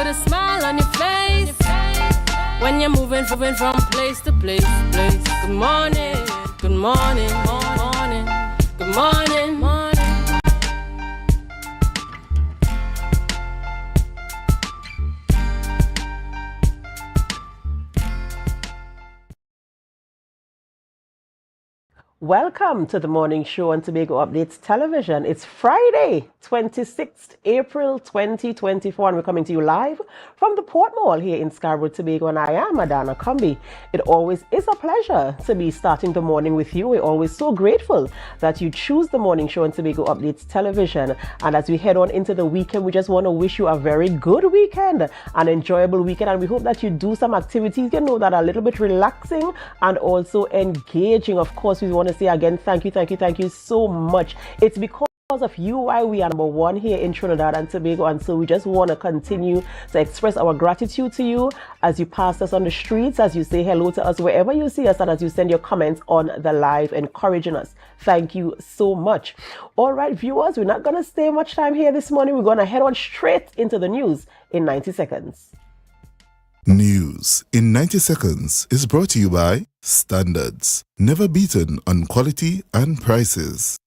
with a smile on your face. When you're moving from place to place. Good morning, good morning, morning, good morning, morning. Welcome to the morning show on Tobago Updates Television. It's Friday, 26th April 2024, and we're coming to you live from the Port Mall here in Scarborough, Tobago, and I am Adana Kumbi. It always is a pleasure to be starting the morning with you. We're always so grateful that you choose the morning show on Tobago Updates Television. And as we head on into the weekend, we just want to wish you a very good weekend, an enjoyable weekend, and we hope that you do some activities, that are a little bit relaxing and also engaging. Of course, we want to say again, thank you so much. It's because of you why we are number one here in Trinidad and Tobago, and so we just want to continue to express our gratitude to you as you pass us on the streets, as you say hello to us wherever you see us, and as you send your comments on the live encouraging us. Thank you so much. All right, viewers, we're not going to stay much time here this morning. We're going to head on straight into the news in 90 seconds. News in 90 seconds is brought to you by Standards, never beaten on quality and prices.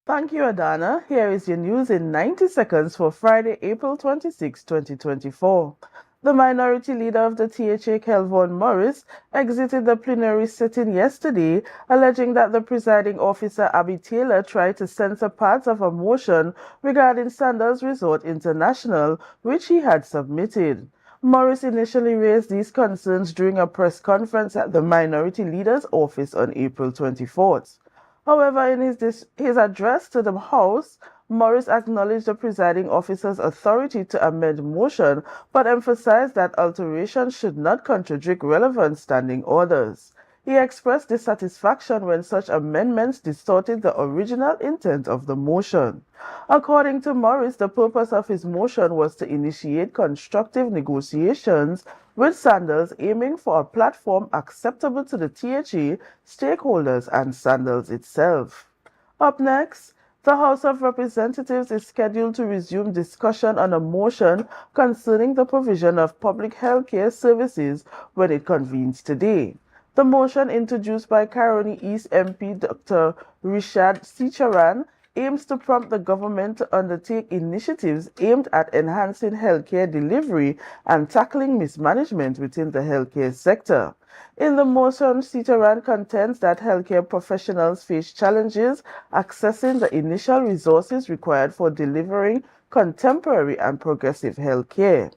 Thank you, Adana. Here is your news in 90 seconds for Friday, April 26, 2024. The minority leader of the THA, Kelvon Morris, exited the plenary sitting yesterday, alleging that the presiding officer, Abby Taylor, tried to censor parts of a motion regarding Sandals Resort International, which he had submitted. Morris initially raised these concerns during a press conference at the minority leader's office on April 24th. However, in his address to the House, Morris acknowledged the presiding officer's authority to amend motion, but emphasized that alterations should not contradict relevant standing orders. He expressed dissatisfaction when such amendments distorted the original intent of the motion. According to Morris, the purpose of his motion was to initiate constructive negotiations with Sandals, aiming for a platform acceptable to the THA, stakeholders, and Sandals itself. Up next, the House of Representatives is scheduled to resume discussion on a motion concerning the provision of public health care services when it convenes today. The motion, introduced by Caroni East MP Dr. Rishad Sicharan, aims to prompt the government to undertake initiatives aimed at enhancing healthcare delivery and tackling mismanagement within the healthcare sector. In the motion, Sitaran contends that healthcare professionals face challenges accessing the initial resources required for delivering contemporary and progressive healthcare.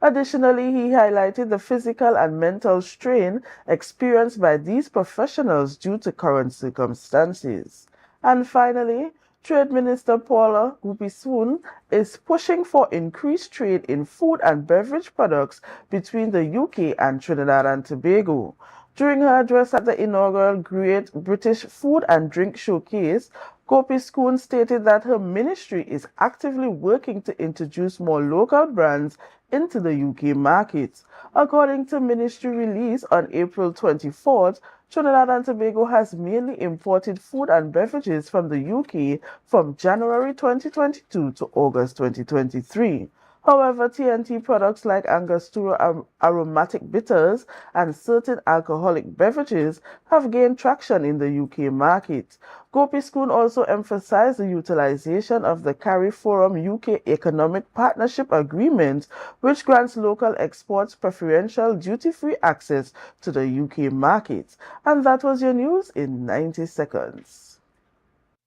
Additionally, he highlighted the physical and mental strain experienced by these professionals due to current circumstances. And finally, Trade Minister Paula Gupiswoon is pushing for increased trade in food and beverage products between the UK and Trinidad and Tobago. During her address at the inaugural Great British Food and Drink Showcase, Gupiswoon stated that her ministry is actively working to introduce more local brands into the UK market. According to ministry release on April 24th, Trinidad and Tobago has mainly imported food and beverages from the UK from January 2022 to August 2023. However, TNT products like Angostura aromatic bitters and certain alcoholic beverages have gained traction in the UK market. Gupiswoon also emphasized the utilization of the CARI Forum UK Economic Partnership Agreement, which grants local exports preferential duty-free access to the UK market. And that was your news in 90 seconds.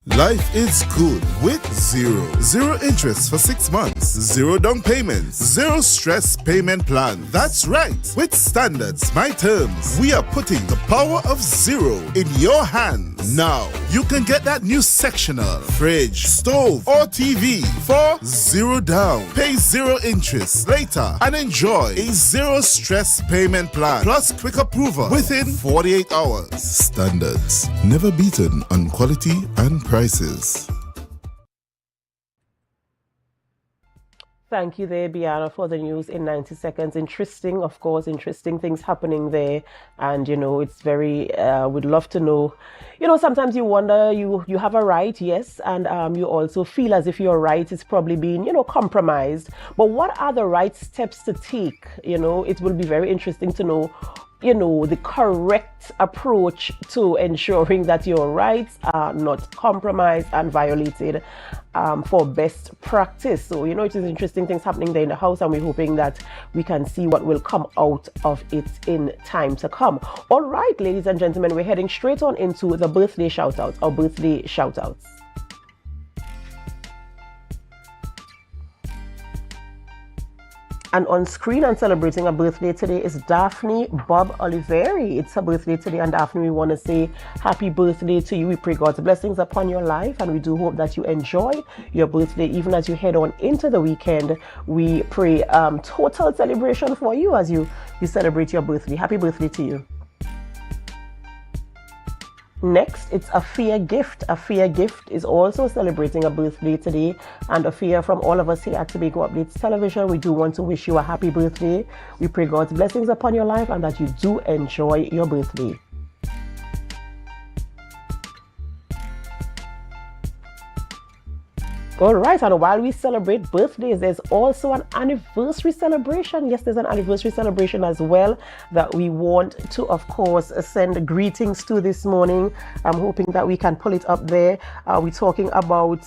Life is good with Zero. Zero interest for 6 months. Zero down payments. Zero stress payment plan. That's right. With Standards, my terms, we are putting the power of zero in your hands. Now, you can get that new sectional, fridge, stove, or TV for zero down. Pay zero interest later and enjoy a zero stress payment plan plus quick approval within 48 hours. Standards, never beaten on quality and prices. Thank you there, Biana, for the news in 90 seconds. Interesting, of course, interesting things happening there. And, it's very, we'd love to know. Sometimes you wonder, you have a right, yes, and you also feel as if your right is probably being, compromised. But what are the right steps to take? It will be very interesting to know the correct approach to ensuring that your rights are not compromised and violated for best practice. So, it is interesting things happening there in the house, and we're hoping that we can see what will come out of it in time to come. All right, ladies and gentlemen, we're heading straight on into the birthday shout-outs, or birthday shout-outs. And on screen and celebrating a birthday today is Daphne Bob Oliveri. It's her birthday today, and Daphne, we want to say happy birthday to you. We pray God's blessings upon your life, and we do hope that you enjoy your birthday even as you head on into the weekend. We pray total celebration for you as you celebrate your birthday. Happy birthday to you. Next, it's Afia Gift. Afia Gift is also celebrating a birthday today. And Afia, from all of us here at Tobago Updates Television, we do want to wish you a happy birthday. We pray God's blessings upon your life and that you do enjoy your birthday. All right, and while we celebrate birthdays, there's also an anniversary celebration. Yes, there's an anniversary celebration as well that we want to, of course, send greetings to this morning. I'm hoping that we can pull it up there. We're talking about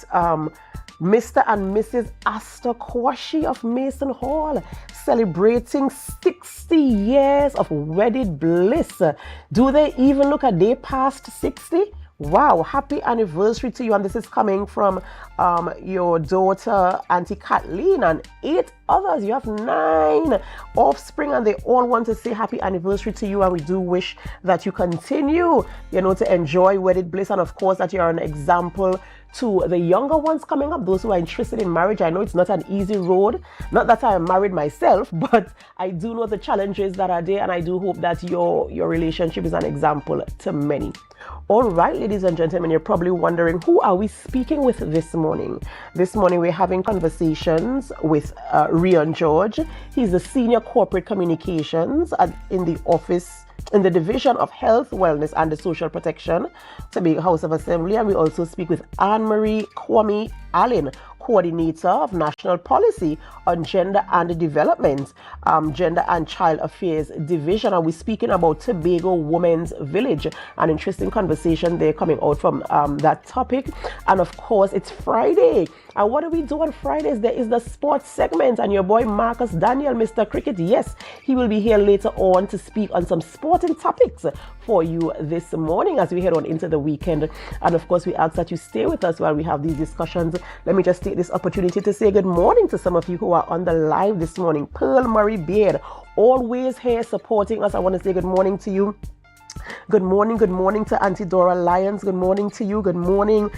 Mr. and Mrs. Astor Kwashi of Mason Hall celebrating 60 years of wedded bliss. Do they even look a day past 60? Wow, happy anniversary to you. And this is coming from your daughter, Auntie Kathleen, and 8 others. You have 9 offspring, and they all want to say happy anniversary to you. And we do wish that you continue, to enjoy wedded bliss. And of course, that you're an example to the younger ones coming up, those who are interested in marriage. I know it's not an easy road. Not that I am married myself, but I do know the challenges that are there. And I do hope that your relationship is an example to many. All right, ladies and gentlemen, you're probably wondering, who are we speaking with this morning? This morning, we're having conversations with Rion George. He's the Senior Corporate Communications in the office, in the Division of Health, Wellness and the Social Protection, Tobago House of Assembly. And we also speak with Anne-Marie Kwame Allen, Coordinator of National Policy on Gender and Development, Gender and Child Affairs Division. And we're speaking about Tobago Women's Village. An interesting conversation there coming out from that topic. And of course, it's Friday. And what do we do on Fridays? There is the sports segment, and your boy Marcus Daniel, Mr. Cricket, yes, he will be here later on to speak on some sporting topics for you this morning as we head on into the weekend. And of course, we ask that you stay with us while we have these discussions. Let me just take this opportunity to say good morning to some of you who are on the live this morning. Pearl Murray Beard, always here supporting us. I want to say good morning to you. Good morning to Auntie Dora Lyons. Good morning to you. Good morning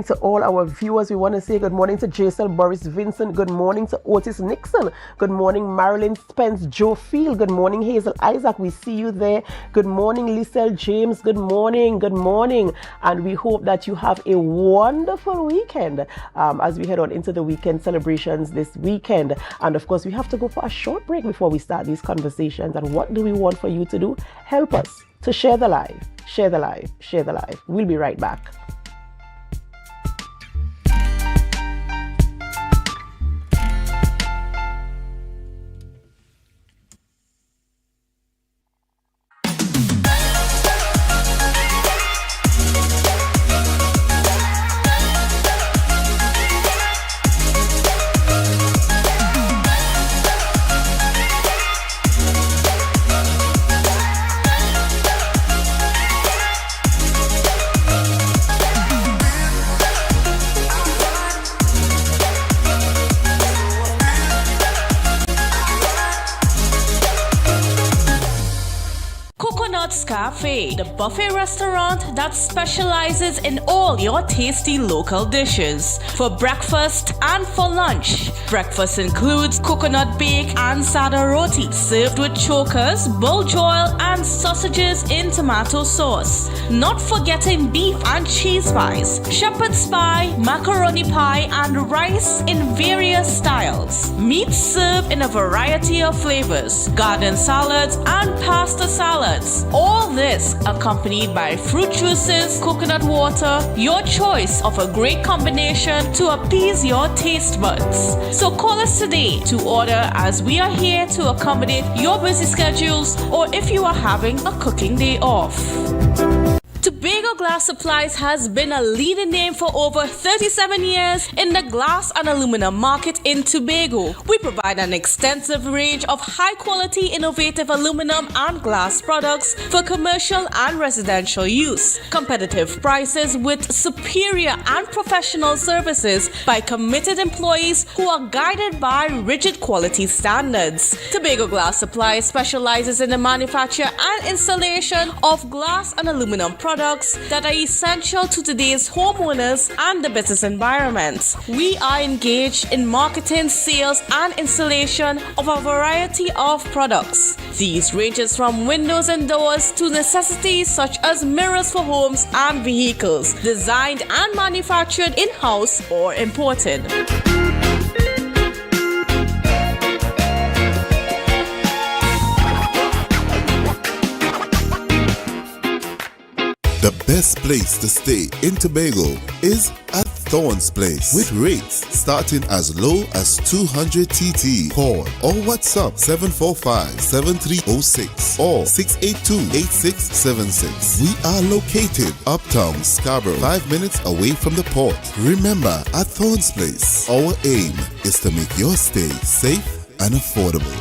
to all our viewers. We want to say good morning to Jason Boris Vincent. Good morning to Otis Nixon. Good morning, Marilyn Spence, Joe Field. Good morning, Hazel Isaac. We see you there. Good morning, Lisel James. Good morning. And we hope that you have a wonderful weekend as we head on into the weekend celebrations this weekend. And of course, we have to go for a short break before we start these conversations. And what do we want for you to do? Help us to share the live. We'll be right back. Cafe, the buffet restaurant that specializes in all your tasty local dishes. For breakfast and for lunch. Breakfast includes coconut bake and sada roti, served with chokers, bull joil, and sausages in tomato sauce. Not forgetting beef and cheese pies, shepherd's pie, macaroni pie, and rice in various styles. Meats served in a variety of flavors, garden salads, and pasta salads. All this accompanied by fruit juices, coconut water, your choice of a great combination to appease your taste buds. So call us today to order, as we are here to accommodate your busy schedules or if you are having a cooking day off. Tobago Glass Supplies has been a leading name for over 37 years in the glass and aluminum market in Tobago. We provide an extensive range of high-quality, innovative aluminum and glass products for commercial and residential use. Competitive prices with superior and professional services by committed employees who are guided by rigid quality standards. Tobago Glass Supplies specializes in the manufacture and installation of glass and aluminum products that are essential to today's homeowners and the business environment. We are engaged in marketing, sales, and installation of a variety of products. These ranges from windows and doors to necessities such as mirrors for homes and vehicles, designed and manufactured in-house or imported. The best place to stay in Tobago is at Thorn's Place, with rates starting as low as 200 TT. Call or WhatsApp 745-7306 or 682-8676. We are located uptown Scarborough, 5 minutes away from the port. Remember, at Thorn's Place, our aim is to make your stay safe and affordable.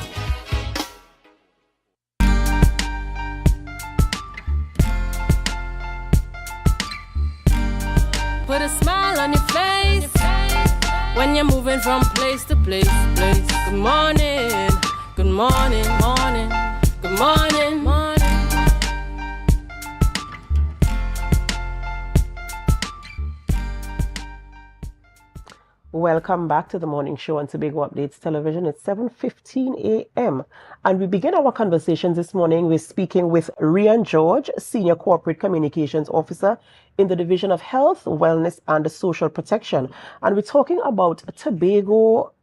Put a smile on your face when you're moving from place to place. Good morning, good morning, morning, good morning, morning. Welcome back to the morning show on Tobago Updates Television. It's 7:15 a.m. and we begin our conversations this morning with speaking with Rian George, Senior Corporate Communications Officer in the Division of Health, Wellness and Social Protection. And we're talking about Tobago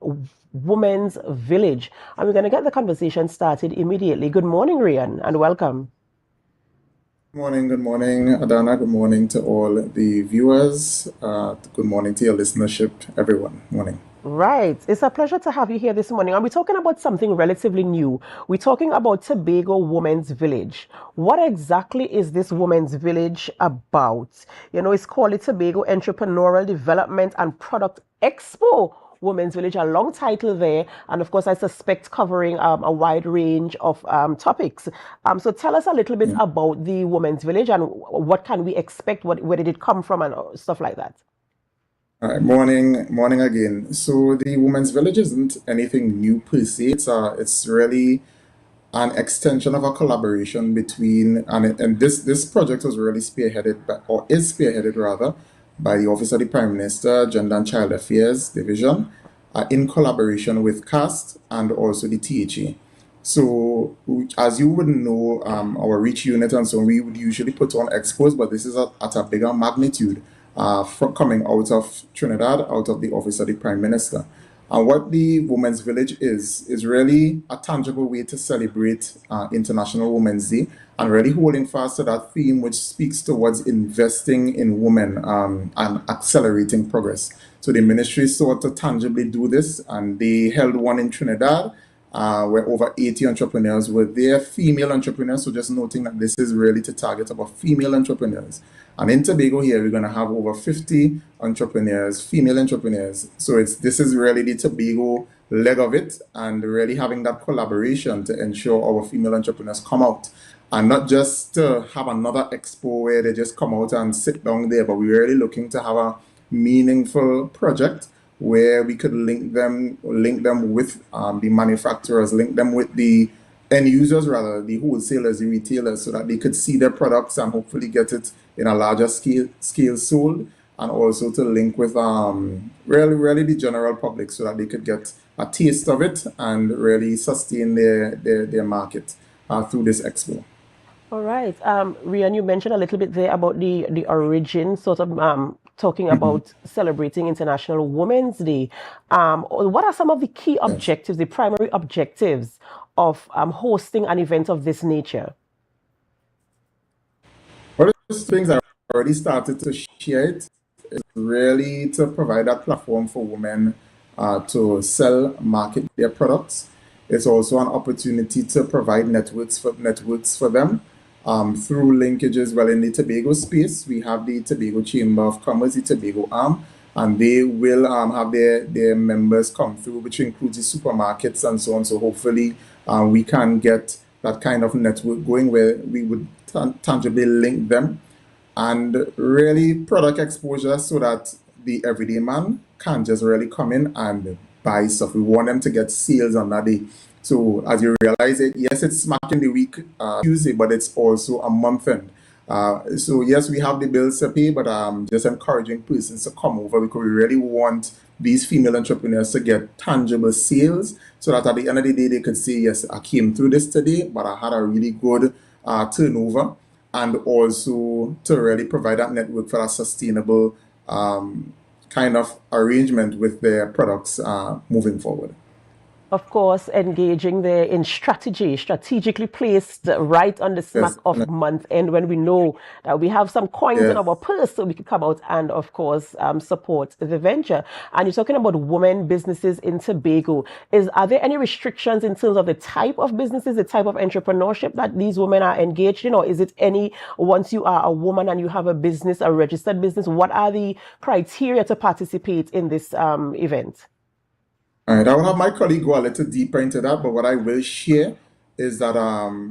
Women's Village. And we're going to get the conversation started immediately. Good morning, Rian, and welcome. Good morning, Adana. Good morning to all the viewers. Good morning to your listenership, everyone. Morning. Right. It's a pleasure to have you here this morning. And we're talking about something relatively new. We're talking about Tobago Women's Village. What exactly is this Women's Village about? You know, it's called the Tobago Entrepreneurial Development and Product Expo Women's Village, a long title there, and of course I suspect covering a wide range of topics. So tell us a little bit about the Women's Village and what can we expect, where did it come from and stuff like that. All right, morning again. So the Women's Village isn't anything new per se. It's really an extension of a collaboration between, and this project was really spearheaded by, or is spearheaded rather, by the Office of the Prime Minister, Gender and Child Affairs Division, in collaboration with CAST and also the THA. So, as you would know, our reach unit and so on, we would usually put on expos, but this is at a bigger magnitude, coming out of Trinidad, out of the Office of the Prime Minister. And what the Women's Village is really a tangible way to celebrate International Women's Day and really holding fast to that theme which speaks towards investing in women and accelerating progress. So the ministry sought to tangibly do this, and they held one in Trinidad where over 80 entrepreneurs were there, female entrepreneurs. So just noting that this is really to target about female entrepreneurs. And in Tobago here, we're going to have over 50 entrepreneurs, female entrepreneurs. So this is really the Tobago leg of it, and really having that collaboration to ensure our female entrepreneurs come out. And not just to have another expo where they just come out and sit down there, but we're really looking to have a meaningful project where we could link them with the manufacturers, link them with the end users, rather, the wholesalers, the retailers, so that they could see their products and hopefully get it in a larger scale sold, and also to link with really the general public so that they could get a taste of it and really sustain their market through this expo. All right. Rian, you mentioned a little bit there about the origin, sort of talking about celebrating International Women's Day. What are some of the key Yes. objectives, the primary objectives of hosting an event of this nature? One of those things I already started to share it is really to provide a platform for women to sell, market their products. It's also an opportunity to provide networks for them through linkages. Well, in the Tobago space, we have the Tobago Chamber of Commerce, the Tobago Arm, and they will have their members come through, which includes the supermarkets and so on. So hopefully we can get that kind of network going where we would tangibly link them and really product exposure so that the everyday man can just really come in and buy stuff. We want them to get sales on that day. So as you realize it, yes, it's smack in the week Tuesday, but it's also a month end. So yes, we have the bills to pay, but just encouraging persons to come over because we really want these female entrepreneurs to get tangible sales so that at the end of the day they could say, yes, I came through this today, but I had a really good turnover, and also to really provide that network for a sustainable kind of arrangement with their products moving forward. Of course, engaging there in strategically placed right on the smack Yes, of month end when we know that we have some coins in yes. our purse so we can come out and, of course, support the venture. And you're talking about women businesses in Tobago. Are there any restrictions in terms of the type of businesses, the type of entrepreneurship that these women are engaged in? Or is it once you are a woman and you have a business, a registered business, what are the criteria to participate in this event? All right, I will have my colleague go a little deeper into that, but what I will share is that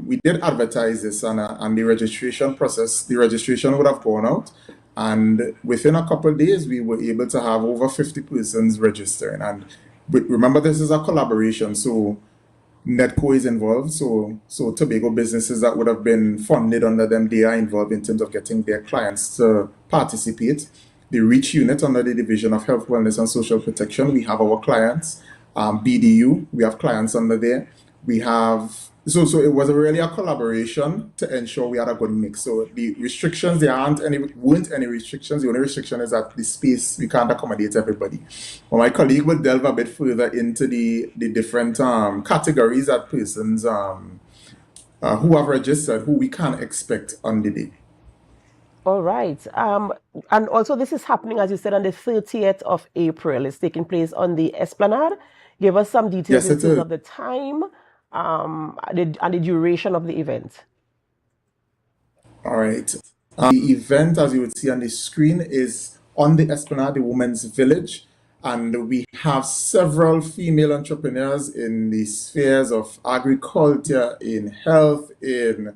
we did advertise this and the registration process. The registration would have gone out, and within a couple of days, we were able to have over 50 persons registering. And remember, this is a collaboration, so Netco is involved. So Tobago businesses that would have been funded under them, they are involved in terms of getting their clients to participate. The Reach Unit under the Division of Health, Wellness and Social Protection, we have our clients. BDU, we have clients under there. We have so it was really a collaboration to ensure we had a good mix. So the restrictions, weren't any restrictions. The only restriction is that the space, we can't accommodate everybody. But my colleague will delve a bit further into the different categories that persons who have registered, who we can expect on the day. All right. And also, this is happening, as you said, on the 30th of April. It's taking place on the Esplanade. Give us some details Yes, in it terms is. of the time and the duration of the event. All right. The event, as you would see on the screen, is on the Esplanade, the Women's Village. And we have several female entrepreneurs in the spheres of agriculture, in health, in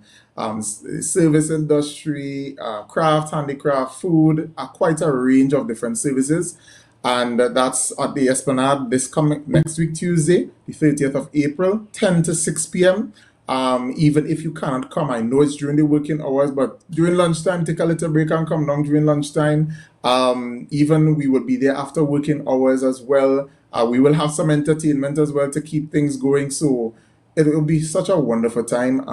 service industry, craft, handicraft, food, quite a range of different services. And that's at the Esplanade this coming next week, Tuesday, the 30th of April, 10 to 6 p.m. Even if you cannot come, I know it's during the working hours, but during lunchtime, take a little break and come down during lunchtime. Even we will be there after working hours as well. We will have some entertainment as well to keep things going. So it will be such a wonderful time.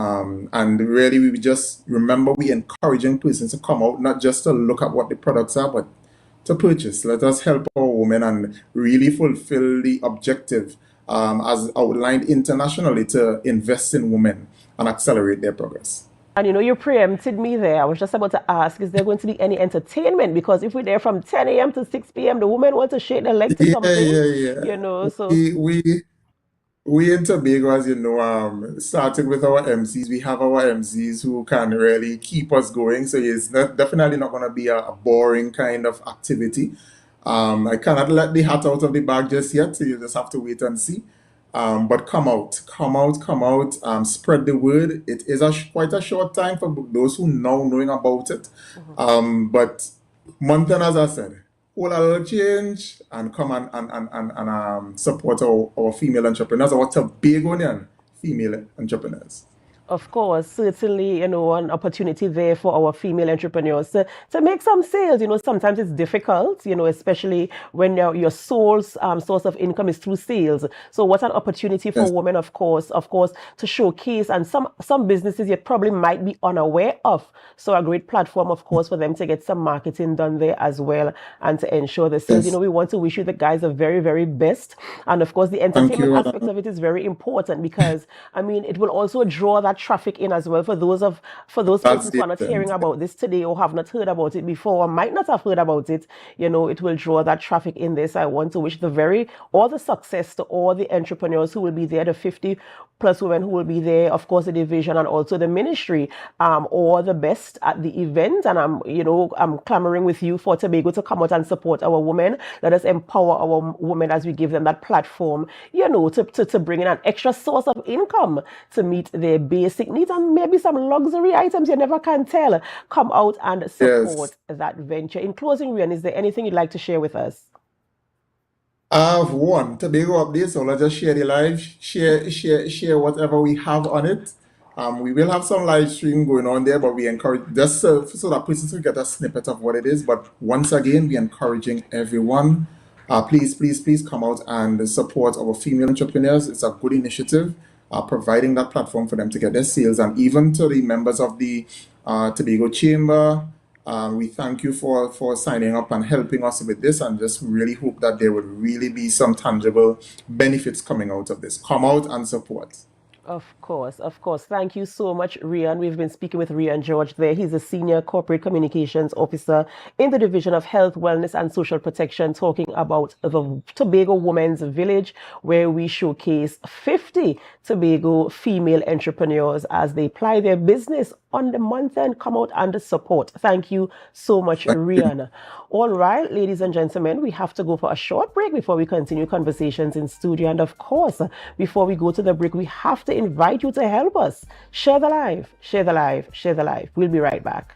And really, we just remember we encouraging persons to come out, not just to look at what the products are, but to purchase. Let us help our women and really fulfill the objective as outlined internationally to invest in women and accelerate their progress. And you preempted me there. I was just about to ask, is there going to be any entertainment? Because if we're there from 10 a.m. to 6 p.m., the women want to shake their leg to Yeah, something, yeah. so. We in Tobago, as you know, starting with our MCs, we have our MCs who can really keep us going. So it's definitely not going to be a boring kind of activity. I cannot let the hat out of the bag just yet, so you just have to wait and see. But come out, spread the word. It is quite a short time for those who know knowing about it. But month end, as I said, whole a little change and come and support our female entrepreneurs, our Tobagonian female entrepreneurs. Of course, certainly, an opportunity there for our female entrepreneurs to make some sales. Sometimes it's difficult, especially when your sole source of income is through sales. So what an opportunity for Yes, women, of course, to showcase, and some businesses you probably might be unaware of. So a great platform, of course, for them to get some marketing done there as well and to ensure the sales. yes. We want to wish you the guys the very, very best. And of course, the Thank entertainment you, aspect Adana. of it is very important because it will also draw that traffic in as well for those That's persons who the are not hearing intent. about this today or have not heard about it before or might not have heard about it. It will draw that traffic in this. I want to wish all the success to all the entrepreneurs who will be there, the 50 plus women who will be there, of course, the division and also the ministry, all the best at the event. And I'm clamoring with you for Tobago to come out and support our women. Let us empower our women as we give them that platform, to bring in an extra source of income to meet their basic needs and maybe some luxury items. You never can tell. Come out and Yes. support that venture. In closing, Rian, is there anything you'd like to share with us? I have one Tobago update, so let's just share the live, share whatever we have on it. We will have some live stream going on there, but we encourage just so that persons will get a snippet of what it is. But once again, we're encouraging everyone, please come out and support our female entrepreneurs. It's a good initiative, providing that platform for them to get their sales, and even to the members of the Tobago Chamber. We thank you for signing up and helping us with this, and just really hope that there would really be some tangible benefits coming out of this. Come out and support. Of course, of course. Thank you so much, Rian. We've been speaking with Rian George there. He's a senior corporate communications officer in the Division of Health, Wellness and Social Protection, talking about the Tobago Women's Village, where we showcase 50 Tobago female entrepreneurs as they ply their business on the month end. Come out and support. Thank you so much, Thank you. Rian. All right, ladies and gentlemen, we have to go for a short break before we continue conversations in studio. And of course, before we go to the break, we have to invite you to help us. Share the live, share the live, share the live. We'll be right back.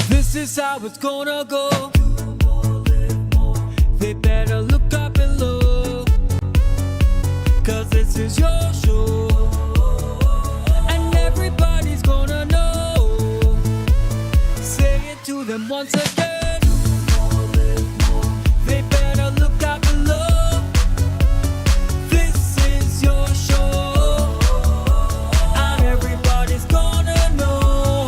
This is how it's gonna go. They better look up below, 'cause this is your show, and everybody's gonna know. Say it to them once again. They better look up below. This is your show, and everybody's gonna know.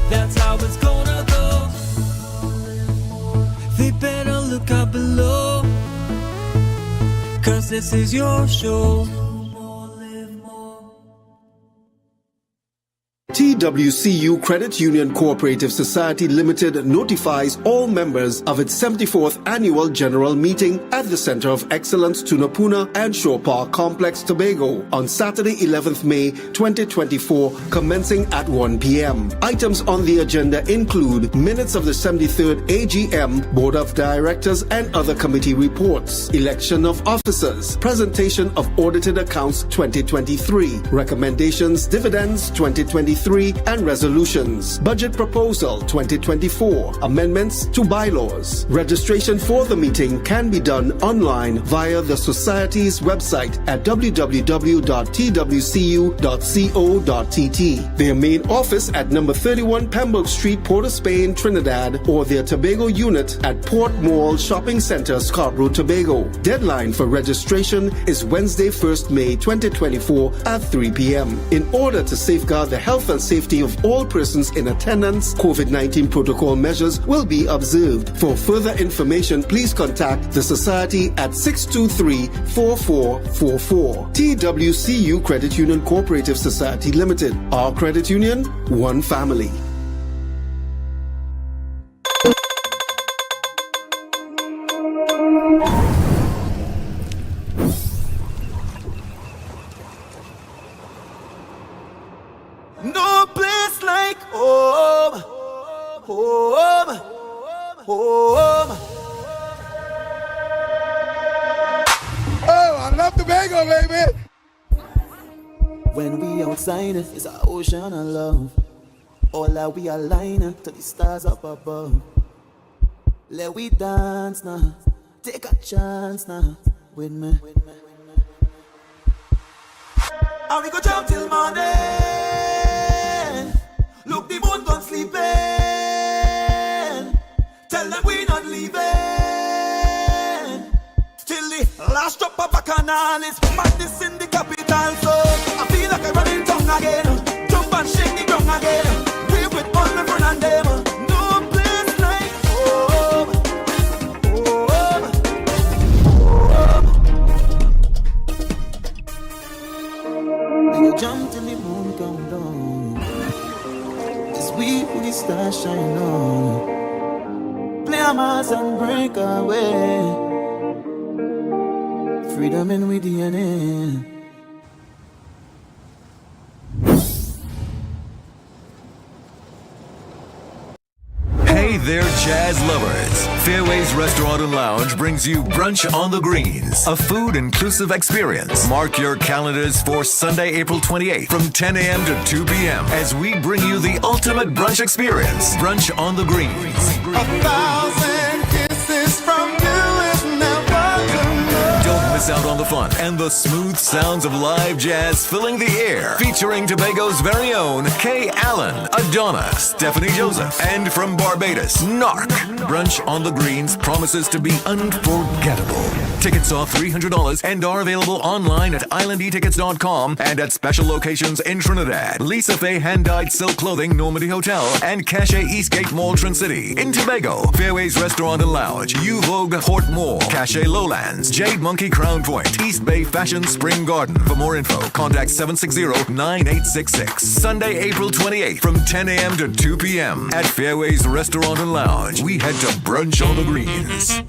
That's how it's gonna go. They better look up below, 'cause this is your show. TWCU Credit Union Cooperative Society Limited notifies all members of its 74th Annual General Meeting at the Center of Excellence, Tunapuna and Shore Park Complex, Tobago, on Saturday, 11th May 2024, commencing at 1 p.m. Items on the agenda include minutes of the 73rd AGM, Board of Directors and other committee reports, election of officers, presentation of audited accounts 2023, recommendations, dividends 2023, and resolutions, budget proposal 2024, amendments to bylaws. Registration for the meeting can be done online via the Society's website at www.twcu.co.tt, their main office at number 31 Pembroke Street, Port of Spain, Trinidad, or their Tobago unit at Port Mall Shopping Center, Scarborough, Tobago. Deadline for registration is Wednesday, 1st May 2024 at 3 p.m. In order to safeguard the health and safety of all persons in attendance, COVID-19 protocol measures will be observed. For further information, please contact the Society at 623-4444. TWCU Credit Union Cooperative Society Limited. Our credit union, one family. No place like home, home. home. Oh, I love Tobago, baby. When we outside, it's an ocean of love. All that we align to the stars up above. Let we dance now, take a chance now with me. And we go jump till morning. Look, the moon gone sleeping. Tell them we not leaving. Till the last drop of bacchanal is madness in the capital. So I feel like I run in tongue again. Jump and shake the ground again. We with all my friends and them. No place like home. Home. Home. We go jump till the moon come down. It's we who the stars shine on. Play a mass and break away. Freedom in with DNA. Hey there, jazz lovers. Fairways Restaurant and Lounge brings you Brunch on the Greens, a food-inclusive experience. Mark your calendars for Sunday, April 28th from 10 a.m. to 2 p.m. as we bring you the ultimate brunch experience, Brunch on the Greens. 1,000 kisses from you is never enough. Don't miss out on the fun and the smooth sounds of live jazz filling the air. Featuring Tobago's very own Kay Allen, Adonna, Stephanie Joseph, and from Barbados, Narc. Brunch on the Greens promises to be unforgettable. Tickets are $300 and are available online at islandetickets.com and at special locations in Trinidad, Lisa Faye Hand-Dyed Silk Clothing, Normandy Hotel, and Cache Eastgate Mall, Trin City. In Tobago, Fairways Restaurant and Lounge, U Vogue Port Mall, Cache Lowlands, Jade Monkey Crown Point, East Bay Fashion Spring Garden. For more info, contact 760-9866. Sunday, April 28th from 10 a.m. to 2 p.m. at Fairways Restaurant and Lounge. We head to Brunch on the Greens.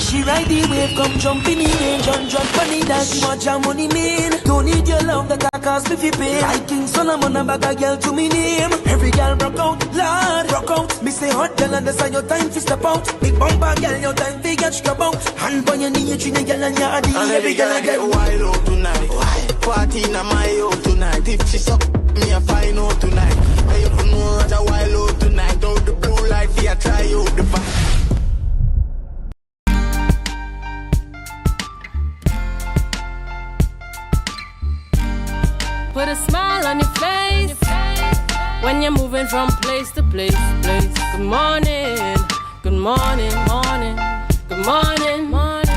She ride the wave, come jump in the range and drop funny, that's much your money mean. Don't need your love, that I cost me fi pay. Like King Solomon, a bag a girl to me name. Every girl rock out, Lord, rock out. Me say hot girl, understand your time fi step out. Big bumper girl, your time fi get scrub out. Hand on your knee, you treat a girl and your body. And every girl I get wild out tonight. Why? Party in my out tonight. If she suck, me a fine out tonight. I you don't know how to wild out tonight. Out the blue light, fi a try out the back. Put a smile on your face when you're moving from place to place. Good morning, good morning, morning, good morning, morning.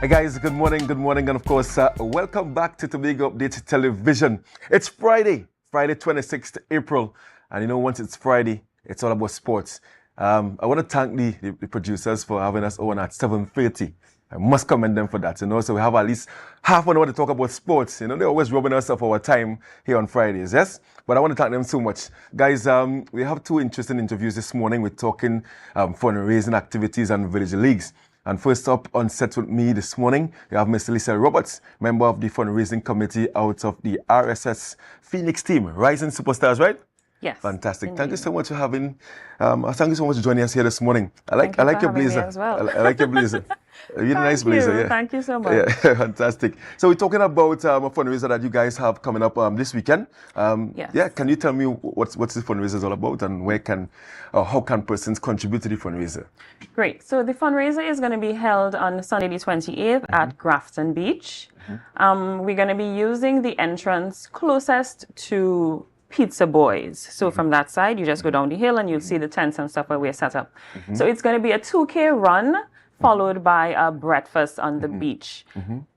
Hey guys, good morning, and of course, welcome back to Tobago Update Television. It's Friday, 26th April, and you know, once it's Friday, it's all about sports. I want to thank the producers for having us on at 7:30. I must commend them for that. You know, so we have at least half an hour to talk about sports. You know, they're always robbing us of our time here on Fridays, yes? But I want to thank them so much. Guys, we have two interesting interviews this morning. We're talking fundraising activities and village leagues. And first up on set with me this morning, we have Miss Lisa Roberts, member of the fundraising committee out of the RSS Phoenix team, Rising Superstars, right? Yes. Fantastic. Indeed. Thank you so much for having, thank you so much for joining us here this morning. I like your blazer. As well. I like your blazer. A really nice blazer. Yeah. Thank you so much. Yeah, fantastic. So we're talking about a fundraiser that you guys have coming up this weekend. Yes. Yeah, can you tell me what's this fundraiser all about and how can persons contribute to the fundraiser? Great. So the fundraiser is going to be held on Sunday the 28th at Grafton Beach. We're going to be using the entrance closest to Pizza Boys. So from that side, you just go down the hill and you'll see the tents and stuff where we're set up. So it's going to be a 2K run followed by a breakfast on the beach.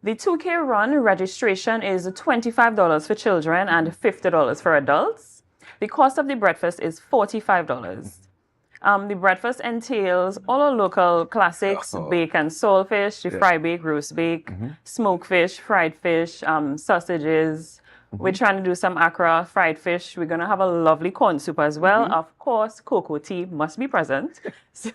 The 2K run registration is $25 for children and $50 for adults. The cost of the breakfast is $45. The breakfast entails all our local classics, bacon, saltfish, the fry bake, roast bake, smoked fish, fried fish, sausages, We're trying to do some akra, fried fish. We're going to have a lovely corn soup as well. Of course, cocoa tea must be present. So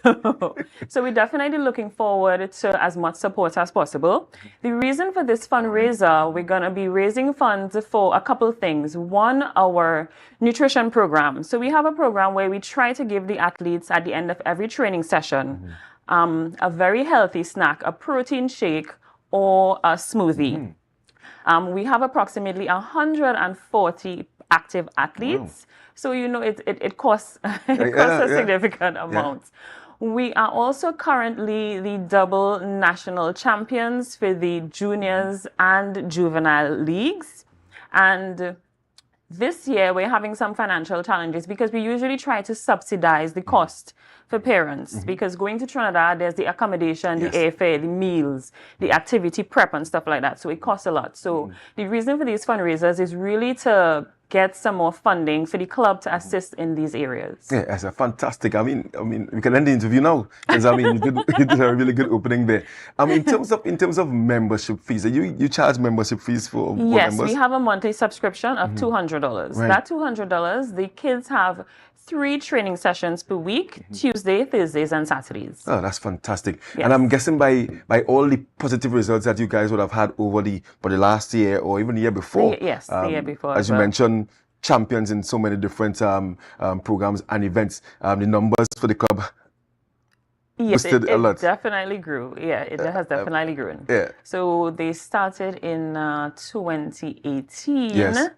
we're definitely looking forward to as much support as possible. The reason for this fundraiser, we're going to be raising funds for a couple things. One, our nutrition program. So we have a program where we try to give the athletes at the end of every training session a very healthy snack, a protein shake or a smoothie. We have approximately 140 active athletes. Wow. So, you know, it costs, a significant amount. We are also currently the double national champions for the juniors and juvenile leagues. And this year, we're having some financial challenges because we usually try to subsidize the cost for parents because going to Trinidad, there's the accommodation, the airfare, the meals, the activity prep and stuff like that. So it costs a lot. So the reason for these fundraisers is really to get some more funding for the club to assist in these areas. Yeah, that's a fantastic. I mean, we can end the interview now because you did a really good opening there. In terms of membership fees, you charge membership fees for yes, members? We have a monthly subscription of $200. Right. That $200, the kids have 3 training sessions per week, Tuesday, Thursdays, and Saturdays. Oh, that's fantastic. Yes. And I'm guessing by all the positive results that you guys would have had over the last year or even the year before. The year before. As you mentioned, champions in so many different programs and events. The numbers for the club boosted a lot. It definitely grew. Yeah, it has definitely grown. Yeah. So they started in 2018. Yes.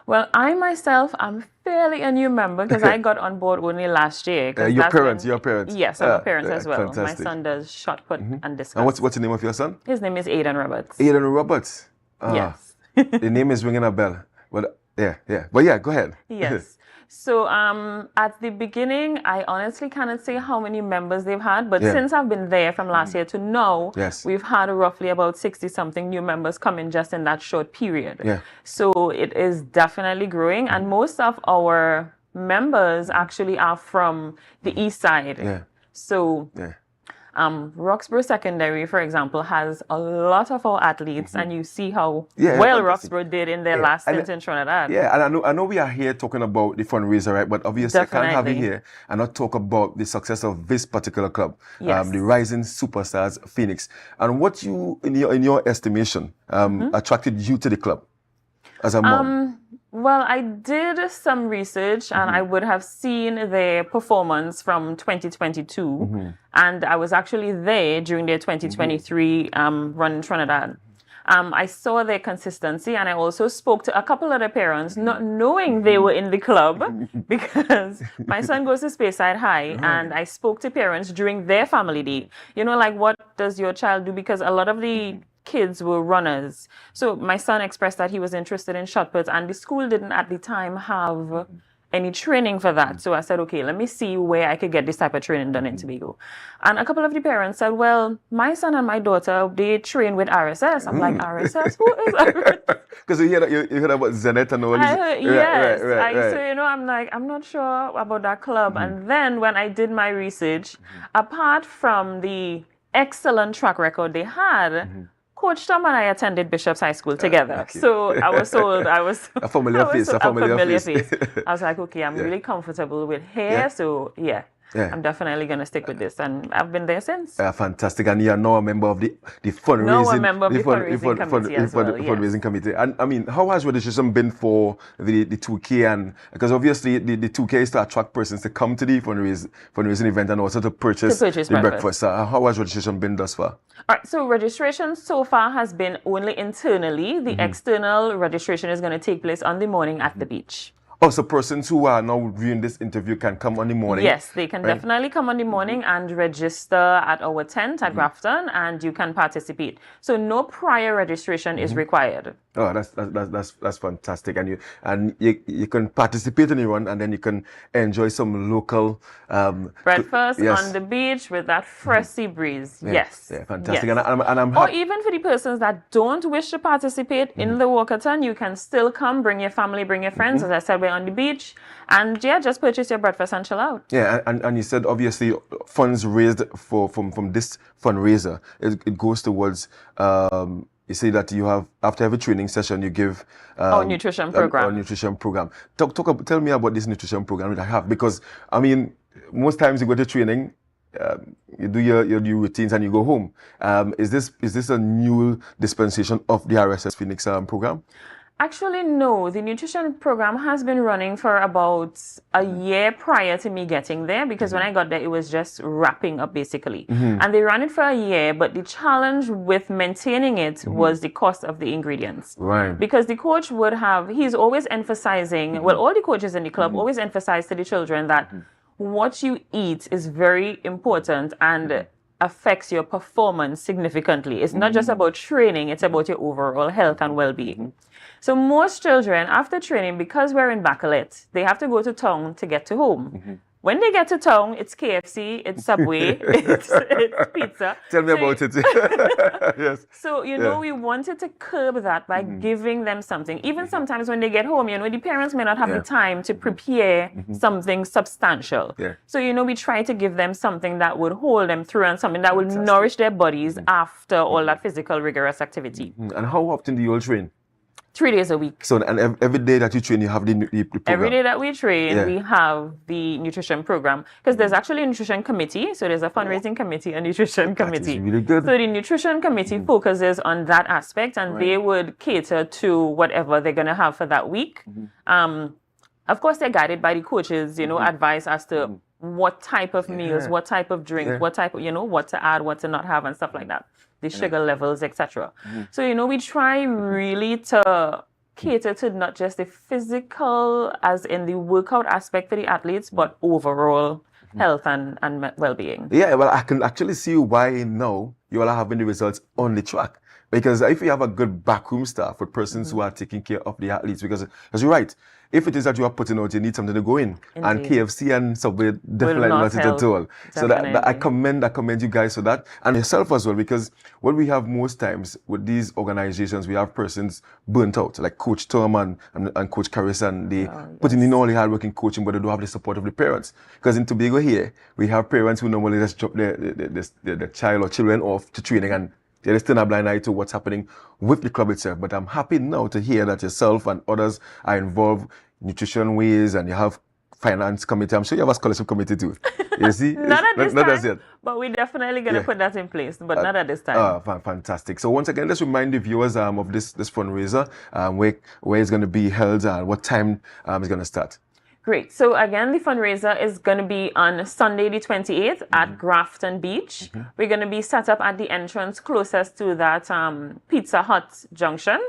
Well, I myself, I'm fairly a new member because I got on board only last year. Your parents? Yes, I'm a parent as well. Fantastic. My son does shot put and discus. And what's the name of your son? His name is Aidan Roberts. Aidan Roberts. Yes. The name is ringing a bell. But yeah. But yeah, go ahead. Yes. So at the beginning, I honestly cannot say how many members they've had, but since I've been there from last year to now, we've had roughly about 60-something new members come in just in that short period. Yeah. So it is definitely growing, and most of our members actually are from the east side. Yeah. So Roxborough Secondary, for example, has a lot of our athletes, and you see how well Roxborough did in their last stint in Trinidad. Yeah, and I know we are here talking about the fundraiser, right? But obviously, I can't have you here and not talk about the success of this particular club, the Rising Superstars Phoenix. And what you, in your estimation, attracted you to the club as a mom? Well, I did some research and I would have seen their performance from 2022. And I was actually there during their 2023 run in Trinidad. I saw their consistency and I also spoke to a couple of the parents, not knowing they were in the club because my son goes to Speyside High and I spoke to parents during their family day. You know, like, what does your child do? Because a lot of the kids were runners. So my son expressed that he was interested in shot put and the school didn't at the time have any training for that. So I said, okay, let me see where I could get this type of training done in Tobago. And a couple of the parents said, well, my son and my daughter, they train with RSS. I'm like, RSS? Who is RSS? Because you heard about Zenith and all these. Right. So, you know, I'm like, I'm not sure about that club. And then when I did my research, apart from the excellent track record they had, Coach Tom and I attended Bishop's High School together. Okay. So I was told I was a familiar face. I was like, okay, I'm really comfortable with hair. So I'm definitely going to stick with this. And I've been there since. Fantastic. And you are now a member of the fundraising, now a member of the fundraising committee. And I mean, how has registration been for the 2K? And because obviously the 2K is to attract persons to come to the fundraising event and also to purchase the breakfast. How has registration been thus far? All right, so registration so far has been only internally. The external registration is going to take place on the morning at the beach. Oh, so persons who are now viewing this interview can come on the morning? Yes, they can definitely come on the morning and register at our tent at Grafton, and you can participate. So no prior registration is required. Oh, that's fantastic, and you can participate in the run, and then you can enjoy some local breakfast on the beach with that fresh sea breeze. Yes, fantastic. Yes. And I'm or even for the persons that don't wish to participate in the walkathon, you can still come, bring your family, bring your friends. As I said, we're on the beach, and just purchase your breakfast and chill out. Yeah, and you said obviously funds raised from this fundraiser, it goes towards you say that you have, after every training session, you give our nutrition program. Our nutrition program. Tell me about this nutrition program that I have, because I mean, most times you go to training, you do your routines and you go home. Is this a new dispensation of the RSS Phoenix program? Actually, no. The nutrition program has been running for about a year prior to me getting there, because when I got there, it was just wrapping up basically. And they ran it for a year, but the challenge with maintaining it was the cost of the ingredients. Right. Because the coach he's always emphasizing, well, all the coaches in the club always emphasize to the children that what you eat is very important and affects your performance significantly. It's not just about training, it's about your overall health and well-being. So most children, after training, because we're in Bacalet, they have to go to town to get to home. When they get to town, it's KFC, it's Subway, it's pizza. Tell me about it. Yes. So, we wanted to curb that by giving them something. Even sometimes when they get home, the parents may not have the time to prepare something substantial. Yeah. So, we try to give them something that would hold them through and something that would nourish their bodies after all that physical, rigorous activity. And how often do you all train? 3 days a week. So, and every day that you train, you have the program? Every day that we train, we have the nutrition program. Because there's actually a nutrition committee. So there's a fundraising committee, a nutrition committee. That is really good. So the nutrition committee focuses on that aspect, and they would cater to whatever they're going to have for that week. Of course, they're guided by the coaches, advice as to what type of meals, what type of drinks, what type of, what to add, what to not have, and stuff like that. The sugar levels, etc. So, we try really to cater to not just the physical, as in the workout aspect for the athletes, but overall health and well-being. Yeah, well, I can actually see why now you all are having the results on the track. Because if you have a good backroom staff with persons who are taking care of the athletes, because you're right, if it is that you are putting out, you need something to go in. Indeed. And KFC and Subway definitely not it at all. So that I commend you guys for that, and yourself as well, because what we have most times with these organizations, we have persons burnt out, like Coach Tom and Coach Carissa, they putting in all the hard work in coaching, but they don't have the support of the parents. Because in Tobago here, we have parents who normally just drop their child or children off to training, and they just turn a blind eye to what's happening with the club itself. But I'm happy now to hear that yourself and others are involved in nutrition ways, and you have finance committee. I'm sure you have a scholarship committee too. You see? Not at this not time, as yet. but we're definitely going to put that in place, but not at this time. Fantastic. So once again, let's remind the viewers of this fundraiser, where it's going to be held and what time it's going to start. Great. So again, the fundraiser is going to be on Sunday the 28th at Grafton Beach. We're going to be set up at the entrance closest to that Pizza Hut junction.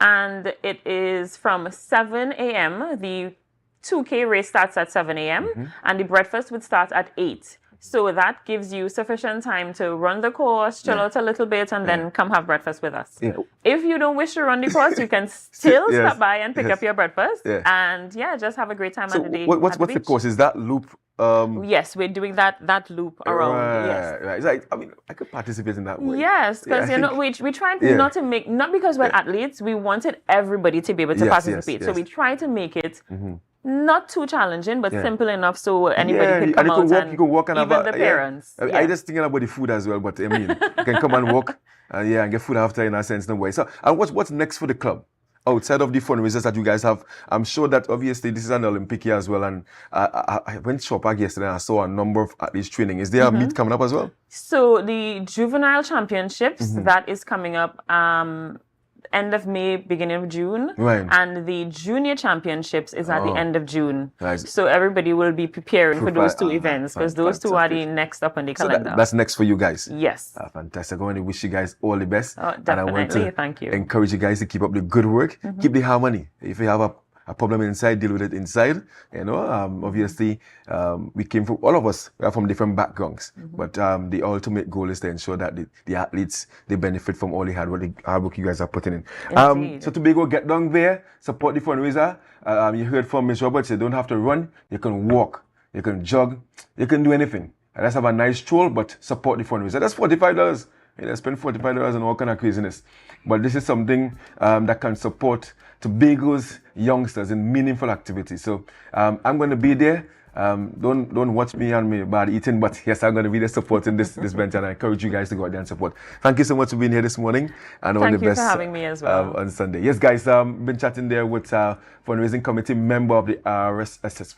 And it is from 7 a.m. The 2K race starts at 7 a.m. And the breakfast would start at 8. So that gives you sufficient time to run the course, chill out a little bit, and then come have breakfast with us. Yeah. If you don't wish to run the course, you can still stop by and pick up your breakfast. And just have a great time at the day. What's the course? Is that loop? Yes, we're doing that loop around. Right. It's like, I could participate in that way. Yes, because we try not to make, not because we're athletes, we wanted everybody to be able to participate. So we try to make it not too challenging, but simple enough so anybody could come out and you can walk and even have the parents. I just thinking about the food as well, but I mean, you can come and walk and get food after in a sense, no way. So, and what's next for the club? Outside of the fundraisers that you guys have, I'm sure that obviously this is an Olympic year as well, and I went shopping yesterday and I saw a number of athletes training. Is there a meet coming up as well? So the juvenile championships, that is coming up end of May, beginning of June. Right. And the junior championships is at the end of June. Nice. So everybody will be preparing for those two events, because those two are the next up on the calendar. That's next for you guys. Yes. Fantastic. I want to wish you guys all the best. Definitely. And I want to Thank you. encourage you guys to keep up the good work. Keep the harmony. If you have a problem inside, deal with it inside. Obviously, we came from, all of us, we are from different backgrounds. But the ultimate goal is to ensure that the athletes, they benefit from all the hard work you guys are putting in. So Tobago, get down there, support the fundraiser. You heard from Ms. Roberts, you don't have to run, you can walk, you can jog, you can do anything. And let's have a nice stroll, but support the fundraiser. That's $45. Spend $45 on all kind of craziness. But this is something that can support Tobago's youngsters in meaningful activities. So I'm going to be there. Don't watch me and me bad eating, but yes, I'm going to be there supporting this venture, and I encourage you guys to go out there and support. Thank you so much for being here this morning, and all the best. Thank you for having me as well. On Sunday. Yes, guys, been chatting there with fundraising committee member of the RSS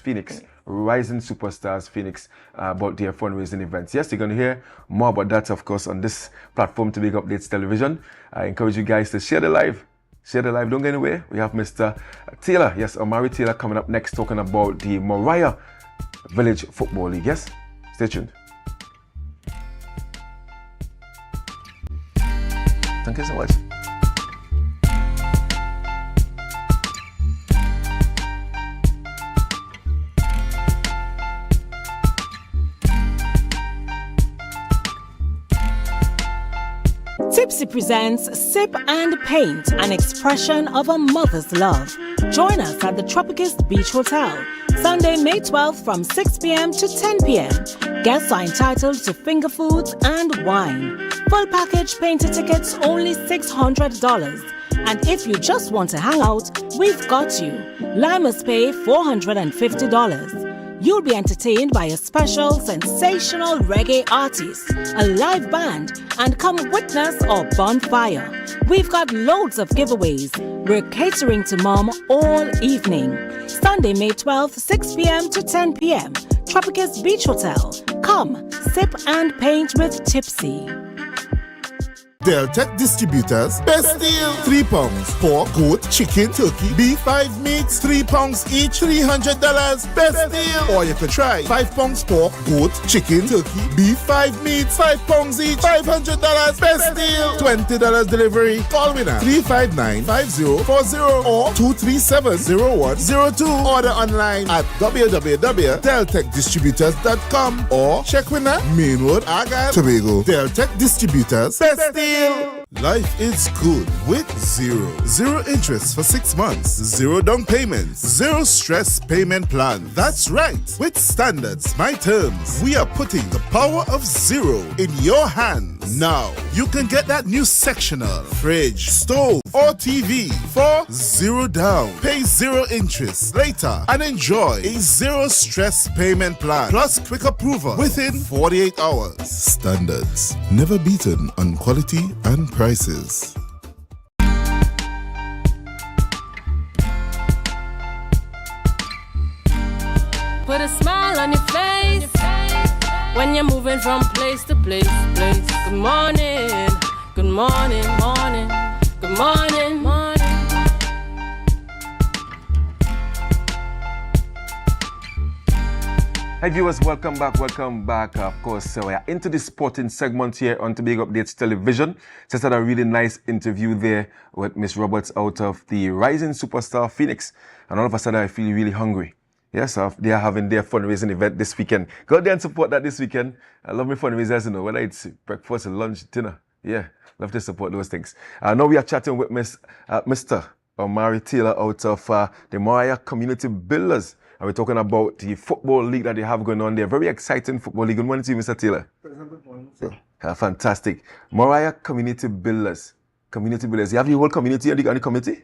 Phoenix, Rising Superstars Phoenix, about their fundraising events. Yes, you're going to hear more about that, of course, on this platform, Tobago Updates Television. I encourage you guys to share the live. Share the live, don't go anywhere. We have Mr. Taylor, yes, Omari Taylor, coming up next, talking about the Moriah Village Football League. Yes, stay tuned. Thank you so much. Tipsy presents Sip and Paint, an expression of a mother's love. Join us at the Tropicist Beach Hotel, Sunday, May 12th from 6 p.m. to 10 p.m. Guests are entitled to finger foods and wine. Full package painter tickets only $600. And if you just want to hang out, we've got you. Limers pay $450. You'll be entertained by a special, sensational reggae artist, a live band, and come witness our bonfire. We've got loads of giveaways. We're catering to Mom all evening. Sunday, May 12th, 6 p.m. to 10 p.m. Tropicus Beach Hotel. Come, sip and paint with Tipsy. Deltec Distributors, best deal. £3. Pork, goat, chicken, turkey, beef, 5 meats, £3 each, $300. Best deal. Or you could try £5 pork, goat, chicken, turkey, beef, 5 meats, £5 each, $500. Best deal. $20 delivery. Call me now. 359-5040 or 237-0102. Order online at www.deltecdistributors.com or check with us. Mainwood, Argyle, Tobago. Deltec Distributors, best deal. Life is good with zero. Zero interest for 6 months. Zero down payments. Zero stress payment plan. That's right. With Standards My Terms, we are putting the power of zero in your hands. Now, you can get that new sectional, fridge, stove, or TV for zero down. Pay zero interest later and enjoy a zero stress payment plan plus quick approval within 48 hours. Standards, never beaten on quality and prices. Put a smile on your face when you're moving from place to place. Good morning, good morning, morning, good morning, morning. Hi viewers, welcome back. Of course, we are into the sporting segment here on Tobago Updates Television. Just had a really nice interview there with Miss Roberts out of the Rising Superstar Phoenix. And all of a sudden, I feel really hungry. Yes, they are having their fundraising event this weekend. Go there and support that this weekend. I love my fundraisers, you know, whether it's breakfast, lunch, dinner. Yeah, love to support those things. Now we are chatting with Mr. Omari Taylor out of the Moriah Community Builders. And we're talking about the football league that they have going on there. Very exciting football league. Good morning to you, Mr. Taylor. Good morning, sir. Fantastic. Moriah Community Builders. Community Builders. You have the whole community on the committee?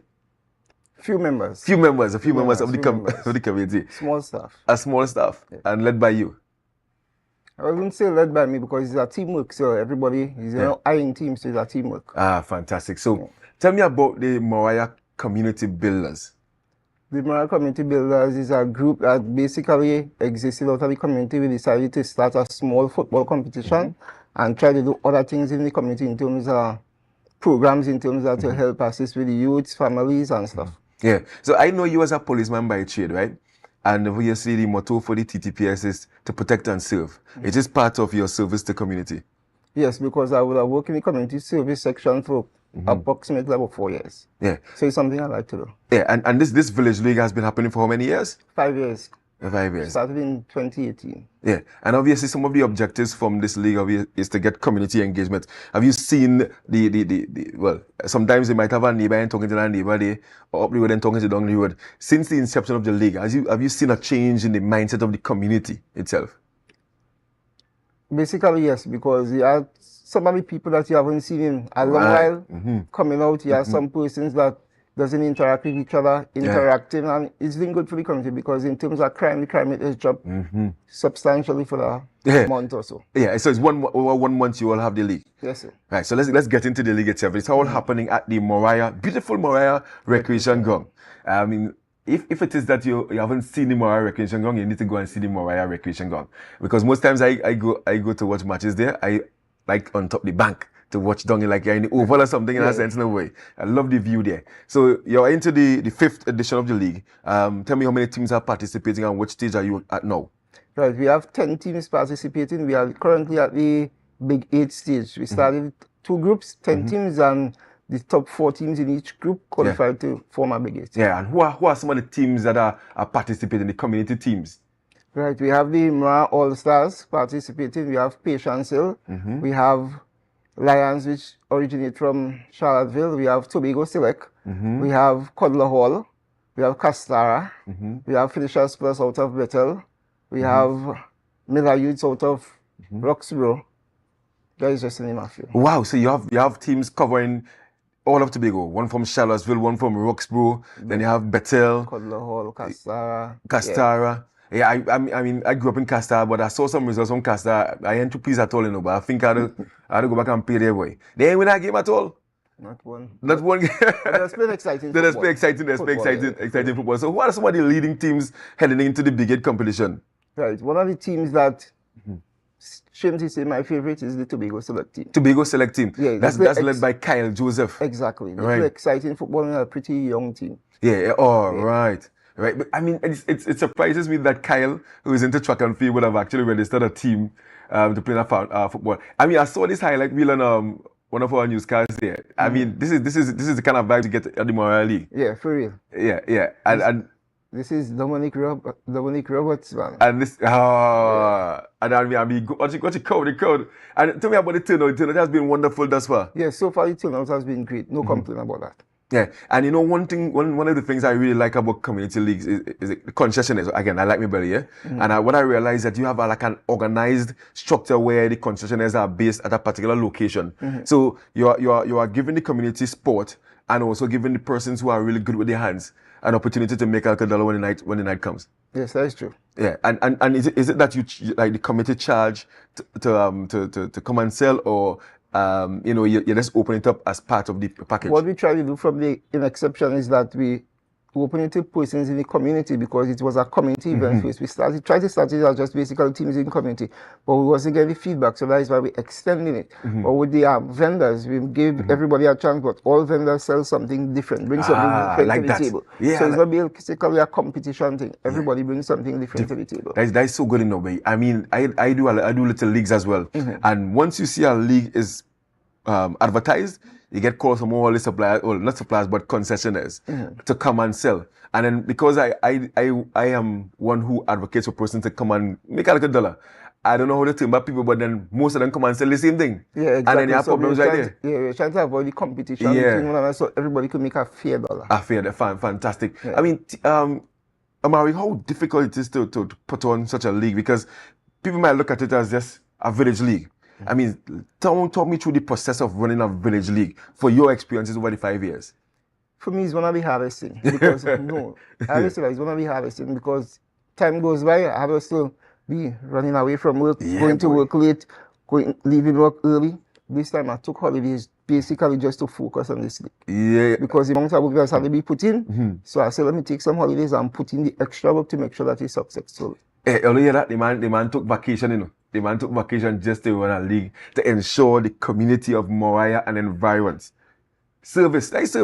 Few members. A few members of the committee. Small staff. A small staff. Yeah. And led by you? I wouldn't say led by me because it's a teamwork. So everybody is eyeing teams, so it's a teamwork. Fantastic. So tell me about the Moriah Community Builders. The Moriah Community Builders is a group that basically existed out of the community. We decided to start a small football competition and try to do other things in the community in terms of programs, in terms of to help assist with the youths, families and stuff. Yeah. So I know you as a policeman by trade, right? And obviously the motto for the TTPS is to protect and serve. It is part of your service to community. Yes, because I would have worked in the community service section for approximately about 4 years. Yeah. So it's something I like to do. Yeah, and this village league has been happening for how many years? 5 years. 5 years. Started in 2018. Yeah, and obviously some of the objectives from this league is to get community engagement. Have you seen well, sometimes you might have a neighbor and talking to that neighbor there, or up the road and talking to down the road. Since the inception of the league, have you seen a change in the mindset of the community itself? Basically, yes, because you have some of the people that you haven't seen in a long while coming out. You have some persons that doesn't interact with each other, interacting, and it's been good for the community because in terms of crime, the crime rate has dropped substantially for a month or so. Yeah, so it's over 1 month you all have the league. Yes, sir. Right, so let's get into the league itself. It's all happening at the beautiful Moriah Recreation Ground. I mean, if it is that you haven't seen the Moriah Recreation Ground, you need to go and see the Moriah Recreation Ground. Because most times I go to watch matches there, I like on top of the bank to watch down like you're in the oval or something in a sense in a way. I love the view there. So you're into the 5th edition of the league. Tell me how many teams are participating and which stage are you at now? Right, we have 10 teams participating. We are currently at the Big 8 stage. We started 2 groups, 10 teams, and the top 4 teams in each group qualified to form a Big 8. Yeah, and who are some of the teams that are participating, the community teams? Right, we have the Mora All-Stars participating. We have Patience Hill. We have Lions, which originate from Charlottesville. We have Tobago Select. We have Codler Hall. We have Castara. We have Finishers Plus out of Bethel. We have Miller Youths out of Roxborough. That is just the name of it. Wow, so you have teams covering all of Tobago. One from Charlottesville, one from Roxborough. Then you have Bethel. Codler Hall, Castara. Castara. Yeah, I mean, I grew up in Castara, but I saw some results from Castara. I ain't too pleased at all, you know, but I think I had to go back and pay their way. They ain't win that game at all. Not one. Not one game. That's been exciting. That's been exciting football. So who are some of the leading teams heading into the Big 8 competition? Right. One of the teams that, shame to say, my favorite is the Tobago Select team. Tobago Select team. Yeah, that's led by Kyle Joseph. Exactly. They right. play exciting football and a pretty young team. Right. Right, but I mean, it surprises me that Kyle, who is into track and field, would have actually registered a team to play football. I mean, I saw this highlight reel on one of our newscasts there. I mean, this is the kind of vibe to get at the Moriah League. Yeah, for real. Yeah, and this is Dominic Roberts, man. And this, and I mean, what you crowd. And tell me about the turnout. The turnout has been wonderful thus far. Yeah, so far the turnout has been great. No complaint about that. Yeah, and you know one of the things I really like about community leagues is the concessionaires. Again, I like my belly, and what I realized that you have like an organized structure where the concessionaires are based at a particular location. So you are giving the community sport and also giving the persons who are really good with their hands an opportunity to make like $1 when the night comes. Yes, that is true. Yeah, and is it that you like the committee charge to come and sell, or you just open it up as part of the package? What we try to do from the exception is that we open it to persons in the community because it was a community event first. We tried to start it as just basically teams in the community, but we wasn't getting feedback, so that is why we're extending it. But with the vendors, we give everybody a chance, but all vendors sell something different, bring something different like to the that. table. Yeah, so it's not basically a competition thing. Everybody brings something different to the table. That is so good in a way. I mean, I do little leagues as well, and once you see a league is advertised, you get calls from all the suppliers, or not suppliers, but concessionaires to come and sell. And then because I am one who advocates for persons to come and make a $1, I don't know how to turn back people, but then most of them come and sell the same thing. Yeah, exactly. And then you have problems right there. Yeah, we're trying to avoid the competition between one another so everybody could make a fair dollar. Fantastic. Yeah. I mean, Amari, how difficult it is to put on such a league, because people might look at it as just a village league. I mean, talk me through the process of running a village league for your experiences over the 5 years. For me, it's one of the hardest things because I always say that it's one of the hardest things because time goes by, I have to still be running away from work, going to work late, leaving work early. This time I took holidays basically just to focus on this league. Yeah. Because the amount of work that had to be put in, so I said, let me take some holidays and put in the extra work to make sure that it's successful. Hey, you hear that? The man took vacation, you know. The man took vacation just to run a league to ensure the community of Moriah and environs. Service. That is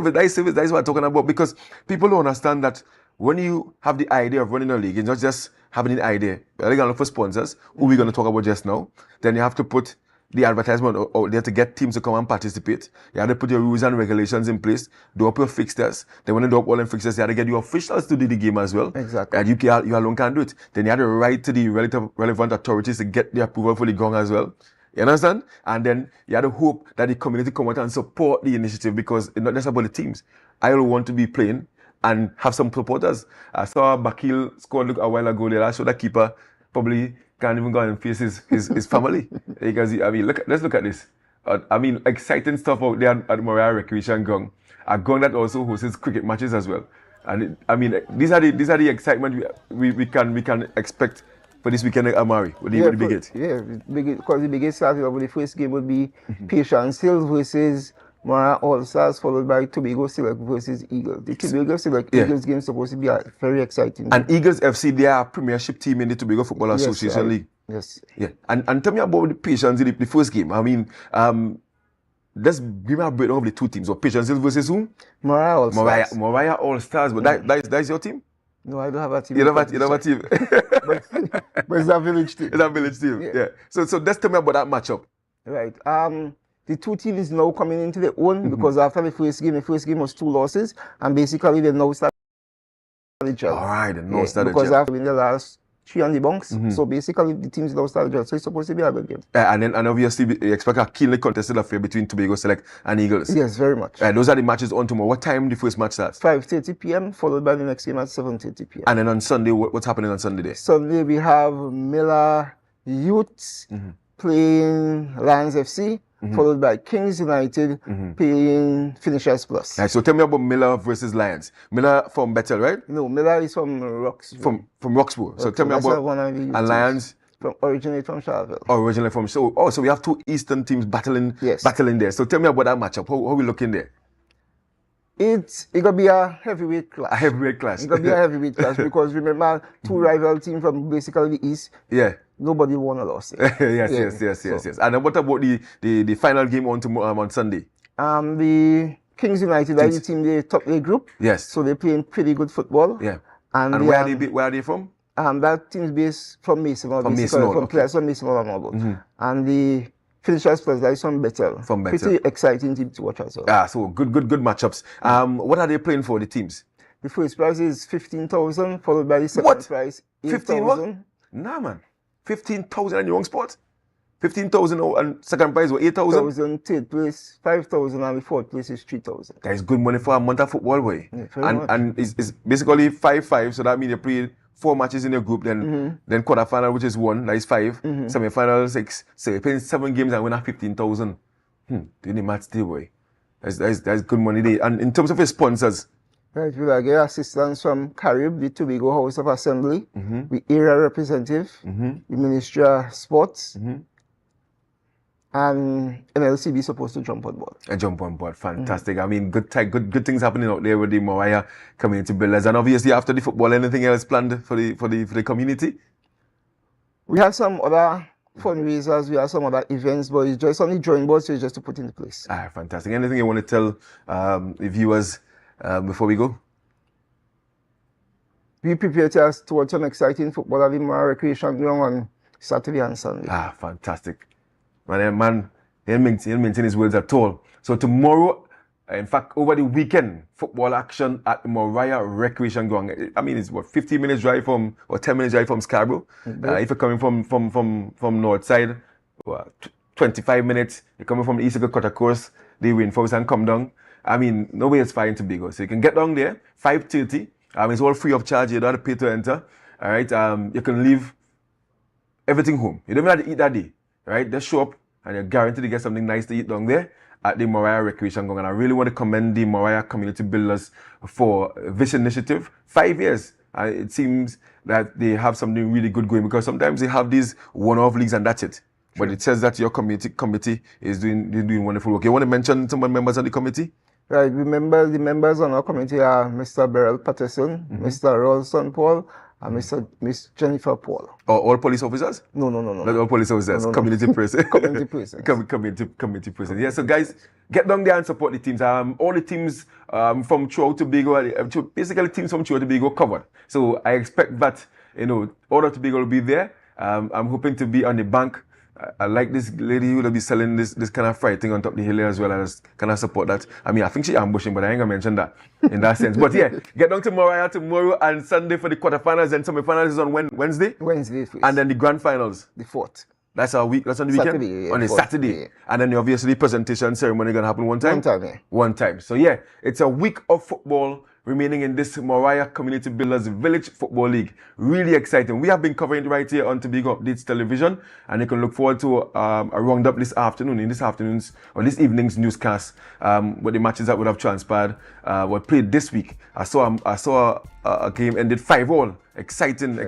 what I'm talking about, because people don't understand that when you have the idea of running a league, it's not just having the idea. You're going to look for sponsors, who we're going to talk about just now. Then you have to put the advertisement out there to get teams to come and participate. You have to put your rules and regulations in place, do up your fixtures. Then when you do up all them fixtures, you have to get your officials to do the game as well. Exactly. And you alone can't do it. Then you have to write to the relevant authorities to get the approval for the ground as well. You understand? And then you have to hope that the community come out and support the initiative, because it's not just about the teams. I will want to be playing and have some supporters. I saw Bakil scored a while ago there. I showed that keeper probably can't even go and face his family. Because, I mean, let's look at this. I mean, exciting stuff out there at Moriah Recreation Ground. a ground that also hosts cricket matches as well. And these are the excitement we can expect for this weekend at Amari. What do you big it? Yeah, because the biggest starting off with the first game would be Patience Hills versus Mara All Stars, followed by Tobago Select versus Eagles. The Tobago Select Eagles game is supposed to be very exciting. And Eagles FC, they are a premiership team in the Tobago Football Association League. Yes. Yeah. And tell me about the Patience in the first game. Let's give me a breakdown of the two teams. So Patience Hills versus who? Mara All Stars. Moriah All Stars. But that's your team? No, I don't have a team. You don't have a team. but it's a village team. It's a village team. Yeah. So just tell me about that matchup. Right. The two teams now coming into their own because after the first game was 2 losses, and basically they now start each other. All right, they now start each because other. after winning the last 3 on the bunks, so basically the teams now start each other. So it's supposed to be a good game. And obviously you expect a keenly contested affair between Tobago Select and Eagles. Yes, very much. Those are the matches on tomorrow. What time the first match starts? 5:30 p.m. followed by the next game at 7:30 p.m. And then on Sunday, what's happening on Sunday there? Sunday we have Miller Youths playing Lions FC. Followed by Kings United playing Finishers Plus. Right, so tell me about Miller versus Lions. Miller from Bethel, right? No, Miller is from Roxborough. From Roxborough. So tell me about and Lions originally from Charleville. Originally from so we have 2 Eastern teams battling there. So tell me about that matchup. How we looking there? It gonna be a heavyweight clash. A heavyweight clash. It's gonna be a heavyweight clash because remember 2 rival teams from basically the East. Yeah. Nobody won or lost. Yes. And then what about the final game on Sunday? The Kings United are the team they top their group. Yes. So they're playing pretty good football. Yeah. And where are they from? That team is based from Mason. From players from Mason or Marble. And the Finishers Plus that is from Bethel. From Bethel. Pretty exciting team to watch as well. So good matchups. What are they playing for, the teams? The first prize is 15,000, followed by the second prize 8,000. Nah, man. 15,000 in the wrong spot. 15,000 and second prize was 8,000. Third place 5,000 and the fourth place is 3,000. That is good money for a month of football, boy. Yeah, and it's basically 5-5, so that means you play 4 matches in a group, then quarterfinal, which is 1, that is 5, semi-final 6. So you're playing 7 games and win at 15,000. Doing the maths there, boy. That's good money there. And in terms of your sponsors, right, we will get assistance from Carib, the Tobago House of Assembly, the area representative, the Ministry of Sports, and NLCB supposed to jump on board. Fantastic. I mean, good things happening out there with the Moriah community builders. And obviously after the football, anything else planned for the community? We have some other fundraisers, we have some other events, but it's just on the drawing board, so it's just to put into place. Fantastic. Anything you want to tell the viewers before we go? We prepare to watch some exciting football at the Mara Recreation Ground on Saturday and Sunday. Fantastic. Man, he didn't maintain his words at all. So tomorrow, in fact, over the weekend, football action at Moriah Recreation Ground. I mean, it's 15 minutes drive from, or 10 minutes drive from Scarborough. If you're coming from north side, 25 minutes. You're coming from the east, you cut across the Rainforest and come down. I mean, no way is far in Tobago. So you can get down there, 5:30. It's all free of charge. You don't have to pay to enter. All right. You can leave everything home. You don't even have to eat that day. Right? Just show up and you're guaranteed to get something nice to eat down there at the Moriah Recreation Ground. And I really want to commend the Moriah community builders for this initiative. 5 years. It seems that they have something really good going because sometimes they have these one-off leagues and that's it. But it says that your committee is doing wonderful work. You want to mention some members of the committee? Right. The members on our committee are Mr. Beryl Patterson, Mr. Rolson Paul, and Miss Jennifer Paul. All police officers? No. Not all police officers. No. Community person. Community person. Community person. Yeah. So guys, get down there and support the teams. All the teams from throughout Tobago, basically teams from throughout Tobago covered. So I expect that all of Tobago will be there. I'm hoping to be on the bank. I like this lady who will be selling this kind of fried thing on top of the hill as well. As can I support that? I mean, I think she's ambushing, but I ain't gonna mention that in that sense. But yeah, get down to Moriah tomorrow and Sunday for the quarterfinals and semi-finals is on Wednesday. Wednesday, please. And then the grand finals. The 4th. That's our week. That's on the weekend. Saturday, yeah, on a 4th, Saturday, yeah. And then obviously presentation ceremony gonna happen one time. One time, yeah. One time. So yeah, it's a week of football remaining in this Moriah Community Builders Village Football League. Really exciting. We have been covering it right here on Tobago Updates Television, and you can look forward to a roundup this evening's newscast with the matches that would have transpired, were played this week. I saw a game ended 5-all. Exciting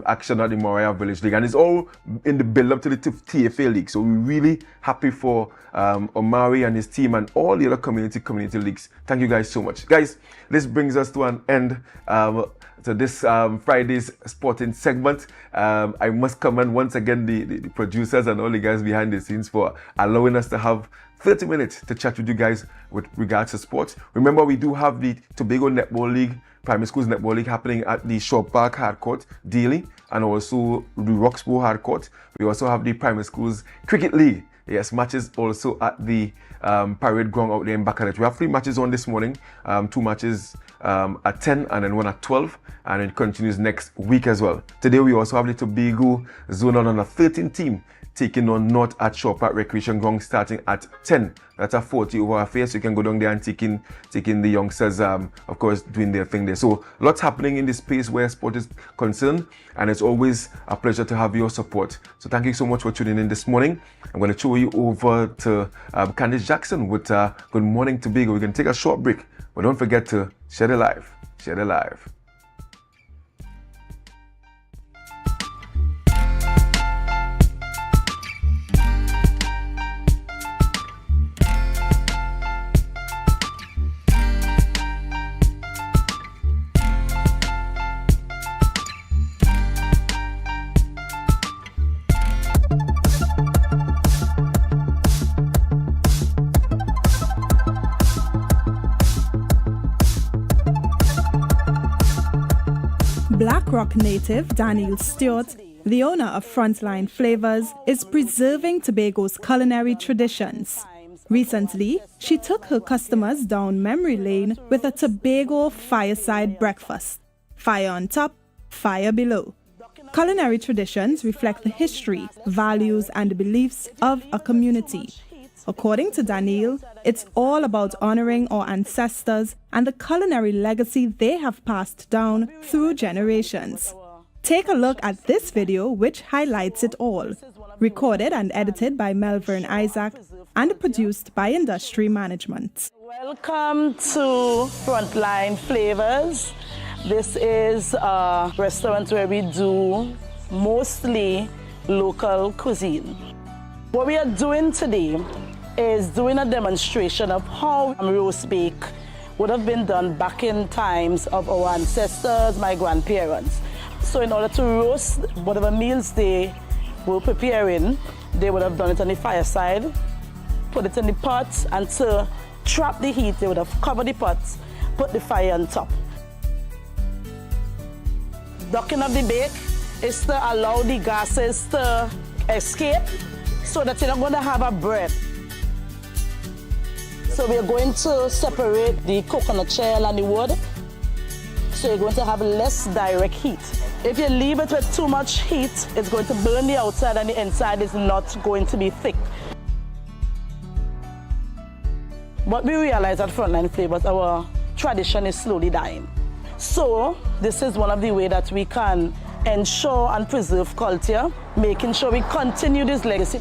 action at the Moriah Village League, and it's all in the build-up to the TFA League. So we're really happy for Omari and his team and all the other community leagues. Thank you guys so much. Guys, this brings us to an end to this Friday's sporting segment. I must commend once again the producers and all the guys behind the scenes for allowing us to have 30 minutes to chat with you guys with regards to sports. Remember, we do have the Tobago Netball League, Primary Schools Netball League happening at the Shore Park Hardcourt daily, and also the Roxborough Hardcourt. We also have the Primary Schools Cricket League. Yes, matches also at the Parade Ground out there in Bakanet. We have 3 matches on this morning, 2 matches at 10 and then 1 at 12, and it continues next week as well. Today we also have the Tobago Zonal Under 13 team taking on North at Shore Park Recreation Ground starting at 10. That's a 40-over affair, so you can go down there and taking the youngsters, of course, doing their thing there. So lots happening in this space where sport is concerned, and it's always a pleasure to have your support. So thank you so much for tuning in this morning. I'm going to throw you over to Candice Jackson with Good Morning Tobago. We're going to take a short break, but don't forget to share the live. Share the live. Black Rock native Daniel Stewart, the owner of Frontline Flavors, is preserving Tobago's culinary traditions. Recently, she took her customers down memory lane with a Tobago fireside breakfast. Fire on top, fire below. Culinary traditions reflect the history, values, and beliefs of a community. According to Daniel, it's all about honoring our ancestors and the culinary legacy they have passed down through generations. Take a look at this video, which highlights it all. Recorded and edited by Melvern Isaac and produced by Industry Management. Welcome to Frontline Flavors. This is a restaurant where we do mostly local cuisine. What we are doing today is doing a demonstration of how roast bake would have been done back in times of our ancestors, my grandparents. So in order to roast whatever meals they were preparing, they would have done it on the fireside, put it in the pot, and to trap the heat, they would have covered the pot, put the fire on top. Ducking of the bake is to allow the gases to escape so that you're not going to have a bread. So we're going to separate the coconut shell and the wood, so you're going to have less direct heat. If you leave it with too much heat, it's going to burn the outside and the inside is not going to be thick. What we realize at Frontline Flavors, our tradition is slowly dying. So this is one of the ways that we can ensure and preserve culture, making sure we continue this legacy.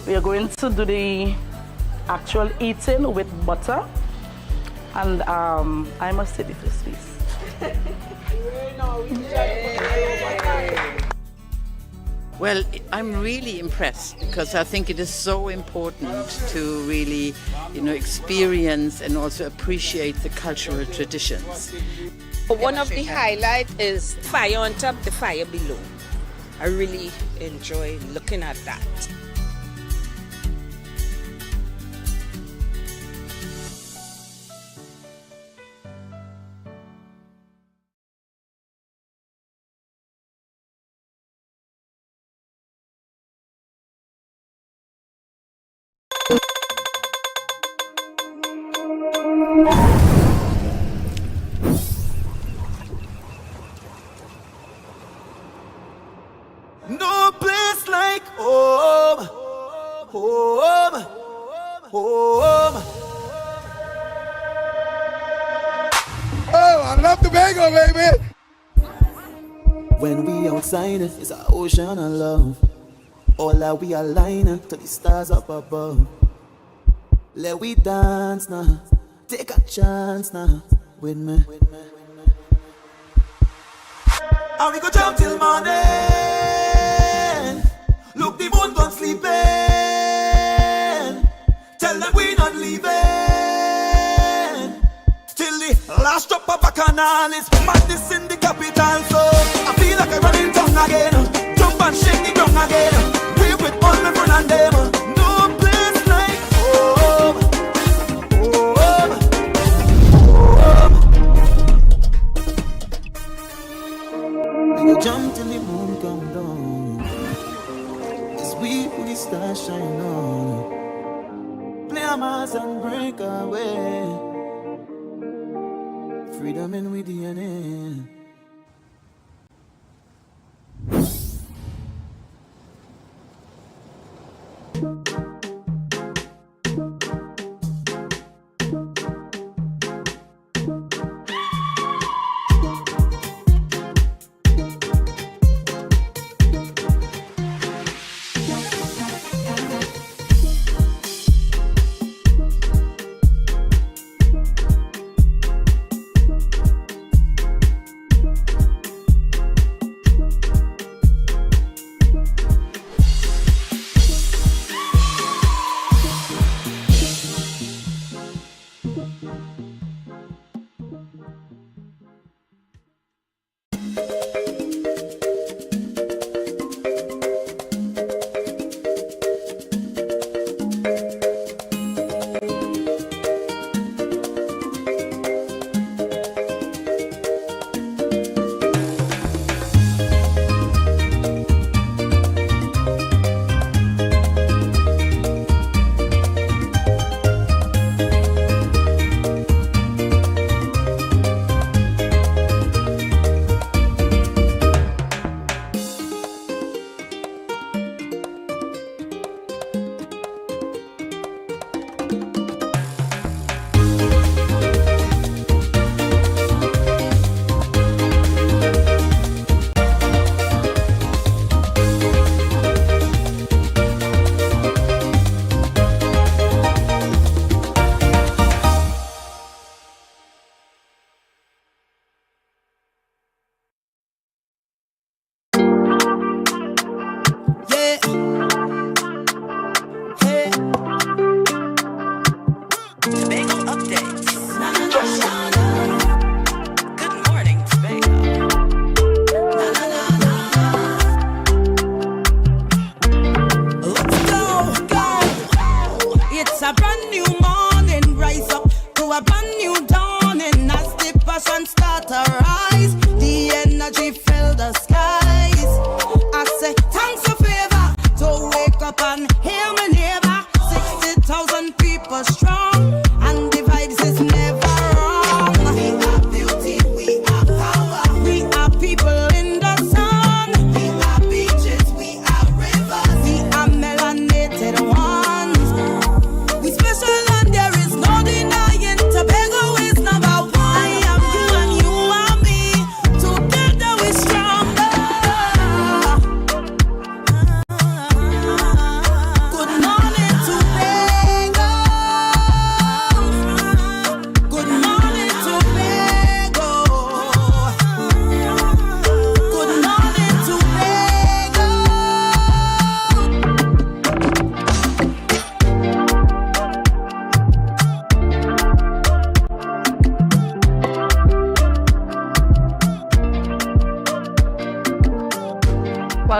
We are going to do the actual eating with butter, and I must say the first piece. Well, I'm really impressed because I think it is so important to really, experience and also appreciate the cultural traditions. One of the highlights is fire on top, the fire below. I really enjoy looking at that. No place like home, home, home. I love Tobago, baby. When we outside, it's an ocean of love. All that we align to the stars up above. Let we dance now, take a chance now with me. And we go jump till morning. Look, the moon gone sleeping. Tell them we not leaving till the last drop of a canal is madness in the capital. So I feel like I'm running tongue again. Jump and shake the ground again. We with all my friends and them. No place like home. We go jump till the moon come down. It's we who the stars shine on. Play a mass and break away. Freedom in with DNA.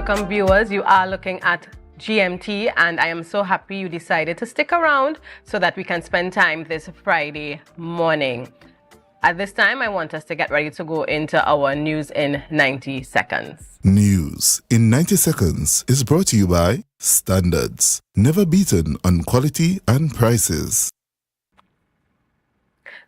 Welcome viewers, you are looking at GMT and I am so happy you decided to stick around so that we can spend time this Friday morning. At this time, I want us to get ready to go into our news in 90 seconds. News in 90 seconds is brought to you by Standards, never beaten on quality and prices.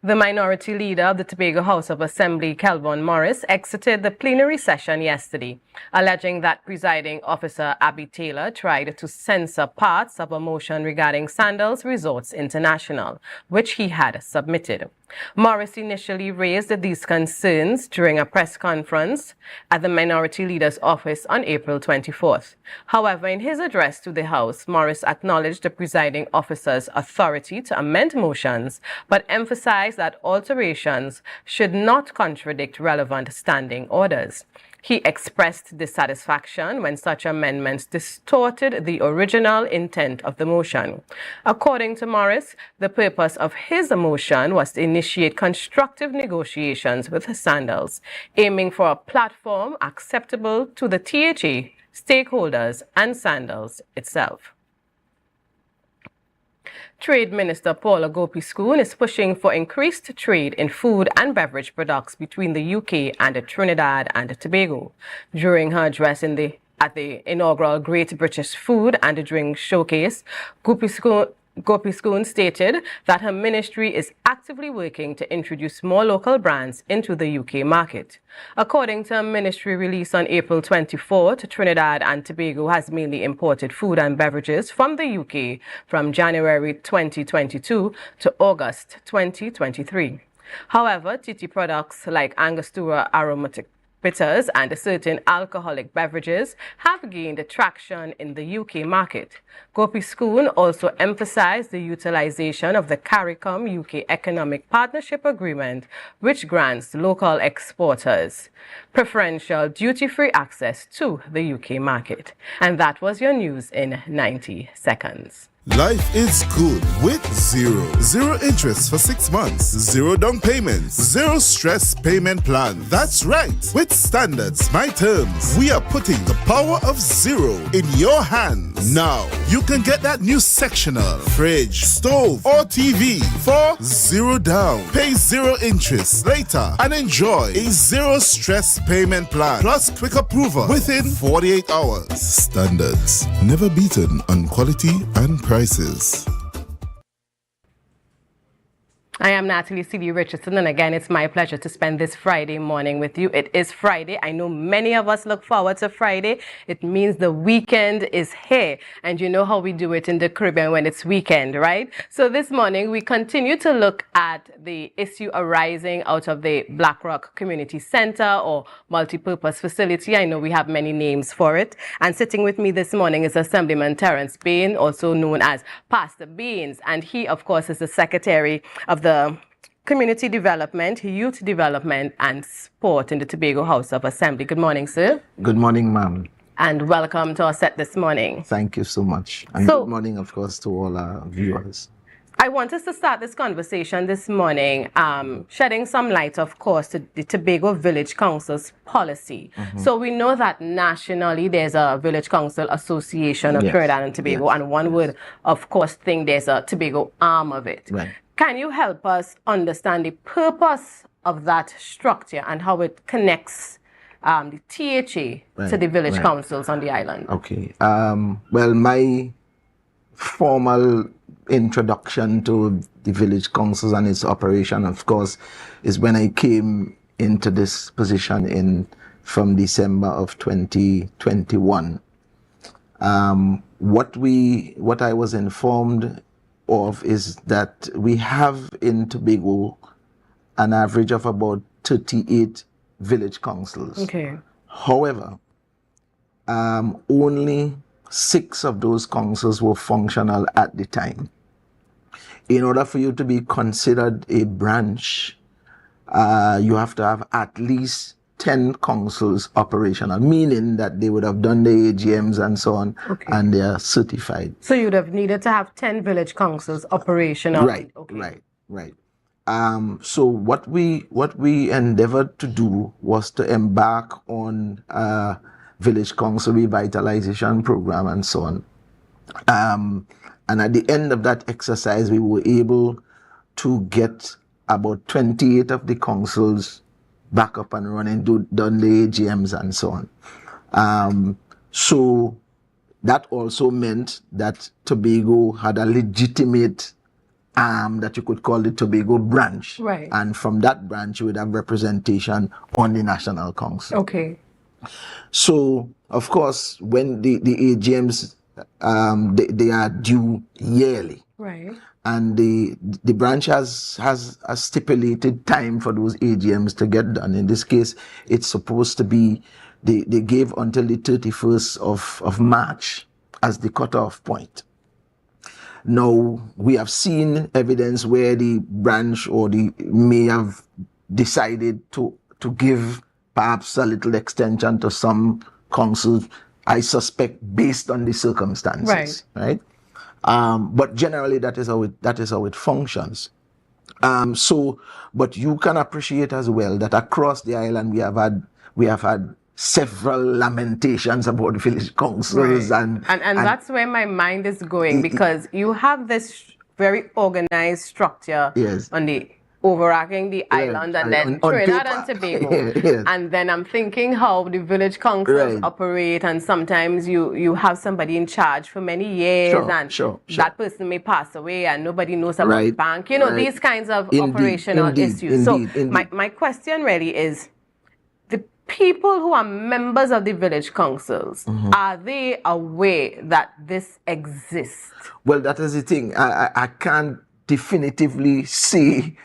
The minority leader of the Tobago House of Assembly, Kelvon Morris, exited the plenary session yesterday, alleging that presiding officer Abby Taylor tried to censor parts of a motion regarding Sandals Resorts International, which he had submitted. Morris initially raised these concerns during a press conference at the Minority Leader's office on April 24th. However, in his address to the House, Morris acknowledged the presiding officer's authority to amend motions, but emphasized that alterations should not contradict relevant standing orders. He expressed dissatisfaction when such amendments distorted the original intent of the motion. According to Morris, the purpose of his motion was to initiate constructive negotiations with Sandals, aiming for a platform acceptable to the THA, stakeholders, and Sandals itself. Trade Minister Paula Gopi-Skoon is pushing for increased trade in food and beverage products between the UK and Trinidad and Tobago. During her address at the inaugural Great British Food and Drink Showcase, Gopi-Skoon stated that her ministry is actively working to introduce more local brands into the UK market. According to a ministry release on April 24th, Trinidad and Tobago has mainly imported food and beverages from the UK from January 2022 to August 2023. However, TT products like Angostura aromatic bitters and certain alcoholic beverages have gained traction in the UK market. Gopi-Skoon also emphasized the utilization of the CARICOM UK Economic Partnership Agreement, which grants local exporters preferential duty-free access to the UK market. And that was your news in 90 seconds. Life is good with Zero. Zero interest for 6 months. Zero down payments. Zero stress payment plan. That's right. With Standards My Terms, we are putting the power of zero in your hands. Now, you can get that new sectional, fridge, stove, or TV for zero down. Pay zero interest later and enjoy a zero stress payment plan plus quick approval within 48 hours. Standards, never beaten on quality and prices. I am Natalie C.D. Richardson, and again, it's my pleasure to spend this Friday morning with you. It is Friday. I know many of us look forward to Friday. It means the weekend is here, and you know how we do it in the Caribbean when it's weekend, right? So this morning, we continue to look at the issue arising out of the Black Rock Community Center or multipurpose facility. I know we have many names for it. And sitting with me this morning is Assemblyman Terrence Bain, also known as Pastor Baines, and he, of course, is the Secretary of the Community Development, Youth Development and Sport in the Tobago House of Assembly. Good morning, sir. Good morning, ma'am. And welcome to our set this morning. Thank you so much. And good morning, of course, to all our viewers. I want us to start this conversation this morning, shedding some light, of course, to the Tobago Village Council's policy. So we know that nationally there's a Village Council Association of Trinidad and Tobago, and one would, of course, think there's a Tobago arm of it. Right. Can you help us understand the purpose of that structure and how it connects the THA to the village councils on the island? Okay. Well, my formal introduction to the village councils and its operation, of course, is when I came into this position from December of 2021. What I was informed of is that we have in Tobago an average of about 38 village councils. Okay. However, only 6 of those councils were functional at the time. In order for you to be considered a branch, you have to have at least 10 councils operational, meaning that they would have done the AGMs and so on, and they are certified. So you'd have needed to have 10 village councils operational. Right, right. So what we endeavored to do was to embark on a village council revitalization program and so on. And at the end of that exercise, we were able to get about 28 of the councils back up and running, done the AGMs and so on. So that also meant that Tobago had a legitimate arm that you could call the Tobago branch. Right. And from that branch, you would have representation on the National Council. Okay. So, of course, when the AGMs, they are due yearly. Right. and the branch has a stipulated time for those AGMs to get done. In this case, it's supposed to be, they gave until the 31st of March as the cutoff point. Now, we have seen evidence where the branch or the may have decided to give perhaps a little extension to some councils, I suspect, based on the circumstances, right? But generally, that is how it functions. But you can appreciate as well that across the island we have had several lamentations about village councils, and that's where my mind is going, because you have this very organized structure on the overarching the island, and then Trinidad and Tobago. And then I'm thinking how the village councils operate, and sometimes you have somebody in charge for many years, that person may pass away and nobody knows about the bank. You know, these kinds of operational issues. My question really is, the people who are members of the village councils, are they aware that this exists? Well, that is the thing. I can't definitively say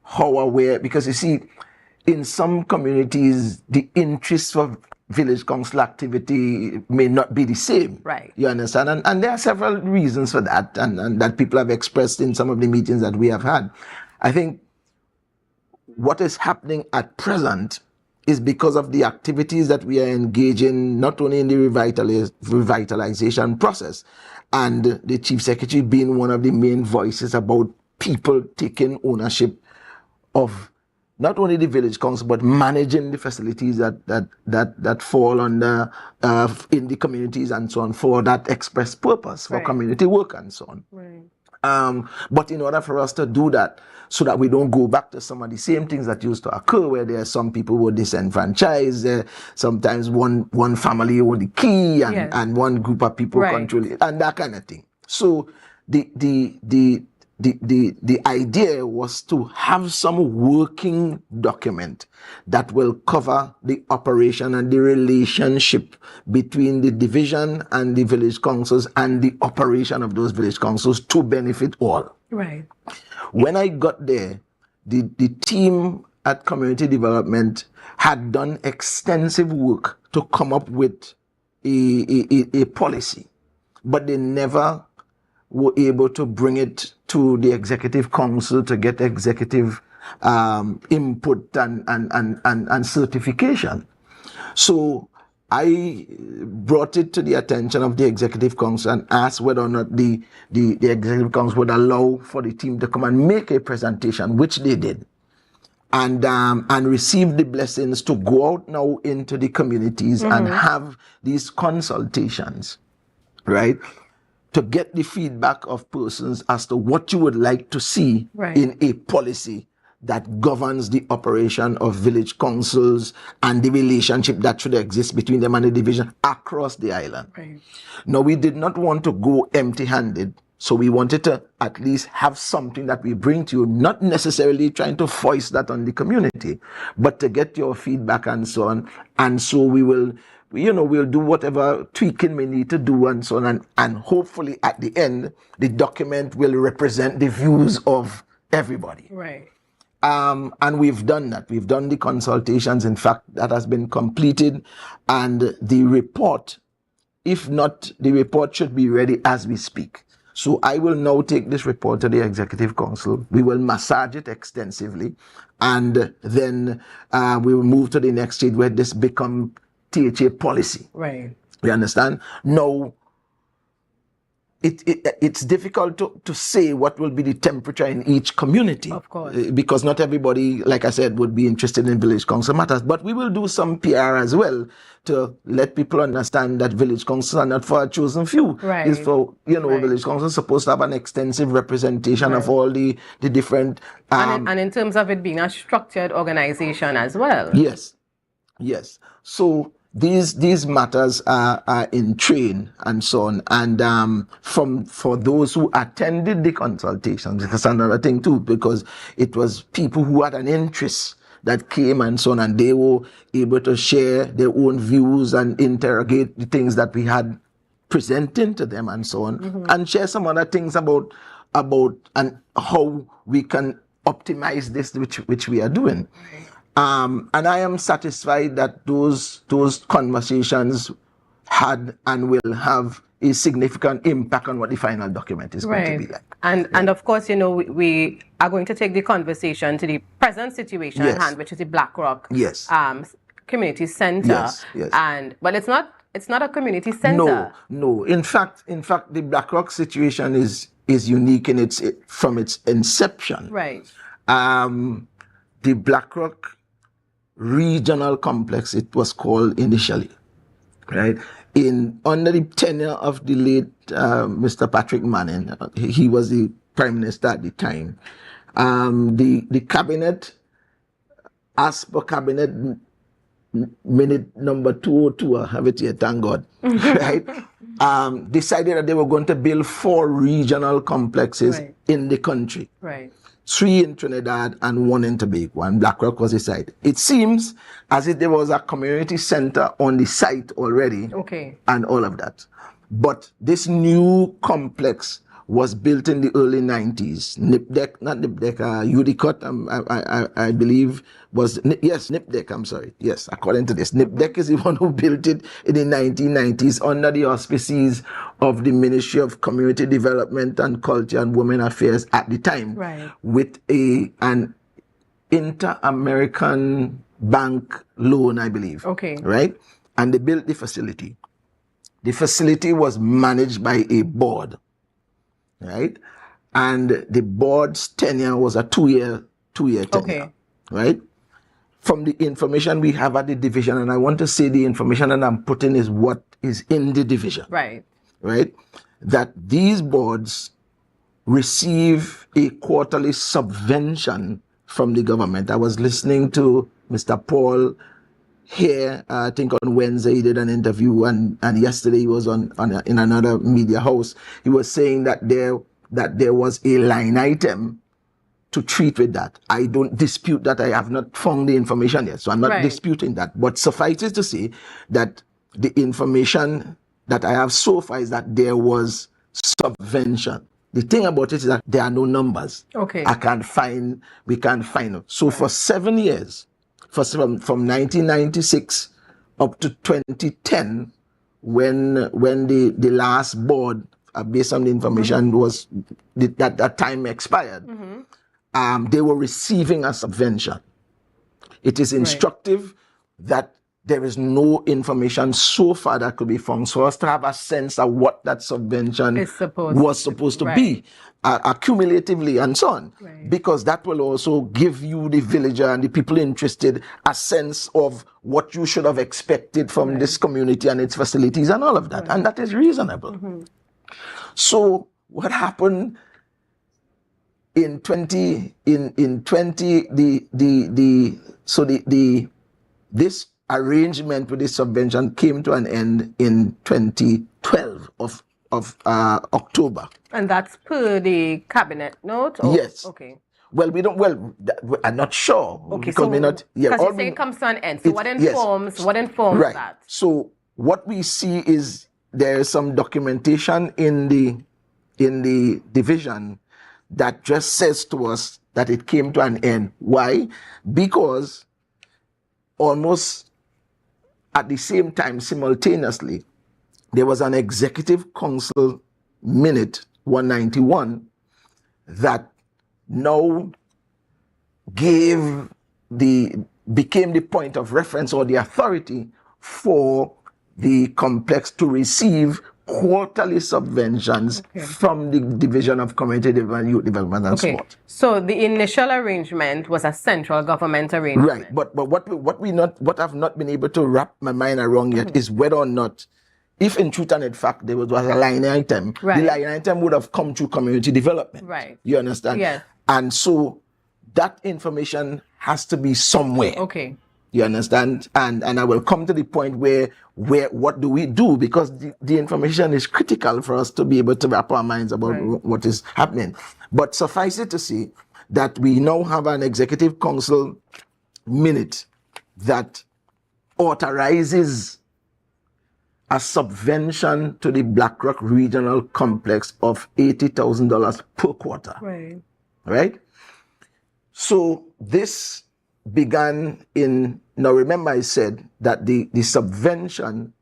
how aware, because you see, in some communities, the interest for village council activity may not be the same. Right. You understand? And there are several reasons for that, and that people have expressed in some of the meetings that we have had. I think what is happening at present is because of the activities that we are engaging, not only in the revitalization process, and the Chief Secretary being one of the main voices about people taking ownership of not only the village council, but managing the facilities that fall under in the communities and so on, for that express purpose, for community work and so on. But in order for us to do that, so that we don't go back to some of the same things that used to occur, where there are some people who are disenfranchised, sometimes one family hold the key, and one group of people control it, and that kind of thing. So the idea was to have some working document that will cover the operation and the relationship between the division and the village councils and the operation of those village councils to benefit all. Right. When I got there, the team at Community Development had done extensive work to come up with a policy, but they never were able to bring it to the Executive Council to get executive input and certification. So I brought it to the attention of the Executive Council and asked whether or not the Executive Council would allow for the team to come and make a presentation, which they did, and received the blessings to go out now into the communities and have these consultations, right? To get the feedback of persons as to what you would like to see in a policy that governs the operation of village councils and the relationship that should exist between them and the division across the island. Now, we did not want to go empty-handed, so we wanted to at least have something that we bring to you, not necessarily trying to foist that on the community, but to get your feedback and so on. And so we will, we'll do whatever tweaking we need to do and so on. And hopefully at the end, the document will represent the views of everybody. Right. And we've done that. We've done the consultations. In fact, that has been completed. And the report, if not, the report should be ready as we speak. So I will now take this report to the Executive Council. We will massage it extensively. And then we will move to the next stage where this becomes THA policy. Right. You understand? Now, it's difficult to say what will be the temperature in each community. Of course. Because not everybody, like I said, would be interested in village council matters. But we will do some PR as well to let people understand that village councils are not for a chosen few. Right. It's for, village councils are supposed to have an extensive representation of all the different... and in terms of it being a structured organization as well. Yes. Yes. So these matters are in train and so on. And for those who attended the consultations, that's another thing too, because it was people who had an interest that came and so on, and they were able to share their own views and interrogate the things that we had presenting to them and so on, and share some other things about about and how we can optimize this, which we are doing. And I am satisfied that those conversations had and will have a significant impact on what the final document is going to be like. And of course, you know, we are going to take the conversation to the present situation at hand, which is the Black Rock Community Center. But it's not a community center. No. In fact, the Black Rock situation is unique in from its inception. Right. The Black Rock Regional Complex, it was called initially, right? Under the tenure of the late Mr. Patrick Manning, he was the Prime Minister at the time. The cabinet, as per cabinet minute number 202, I have it here, thank God, right? Decided that they were going to build 4 regional complexes in the country. Right. 3 in Trinidad and 1 in Tobago, and Black Rock was decided. It seems as if there was a community center on the site already, and all of that. But this new complex was built in the early 90s. UDCOT, I believe, was, NIPDEC, I'm sorry. Yes, according to this. NIPDEC is the one who built it in the 1990s under the auspices of the Ministry of Community Development and Culture and Women Affairs at the time, with an Inter-American Bank loan, I believe. Right? And they built the facility. The facility was managed by a board. Right, and the board's tenure was a 2-year tenure. Right, from the information we have at the division, and I want to say the information that I'm putting is what is in the division. Right, that these boards receive a quarterly subvention from the government. I was listening to Mr. Paul here, I think on Wednesday he did an interview, and yesterday he was in another media house. He was saying that there was a line item to treat with that. I don't dispute that. I have not found the information yet, so I'm not disputing that. But suffice it to say that the information that I have so far is that there was subvention. The thing about it is that there are no numbers. We can't find them. So for 7 years, from 1996 up to 2010, when the last board, based on the information, was that time expired, they were receiving a subvention. It is instructive that there is no information so far that could be found, so as to have a sense of what that subvention was supposed to be, accumulatively and so on. Because that will also give you, the villager and the people interested, a sense of what you should have expected from this community and its facilities and all of that. And that is reasonable. So what happened in 20, this arrangement with this subvention came to an end in 2012 of October. And that's per the cabinet note? Yes. Well, I'm not sure. Because we're not. Because you say it comes to an end. So what informs that? So what we see is there is some documentation in the division that just says to us that it came to an end. Why? Because almost at the same time, simultaneously, there was an Executive Council Minute 191 that now became the point of reference or the authority for the complex to receive quarterly subventions from the Division of Community Development, Youth Development and Sport. So the initial arrangement was a central government arrangement. Right, but what I've not been able to wrap my mind around yet is whether or not, if in truth and in fact there was a line item, the line item would have come through community development. Right. You understand? Yes. And so that information has to be somewhere. You understand? And I will come to the point where what do we do? Because the information is critical for us to be able to wrap our minds about what is happening. But suffice it to say that we now have an Executive Council minute that authorizes a subvention to the Black Rock Regional Complex of $80,000 per quarter. Right. Right? So this began now remember I said that the subvention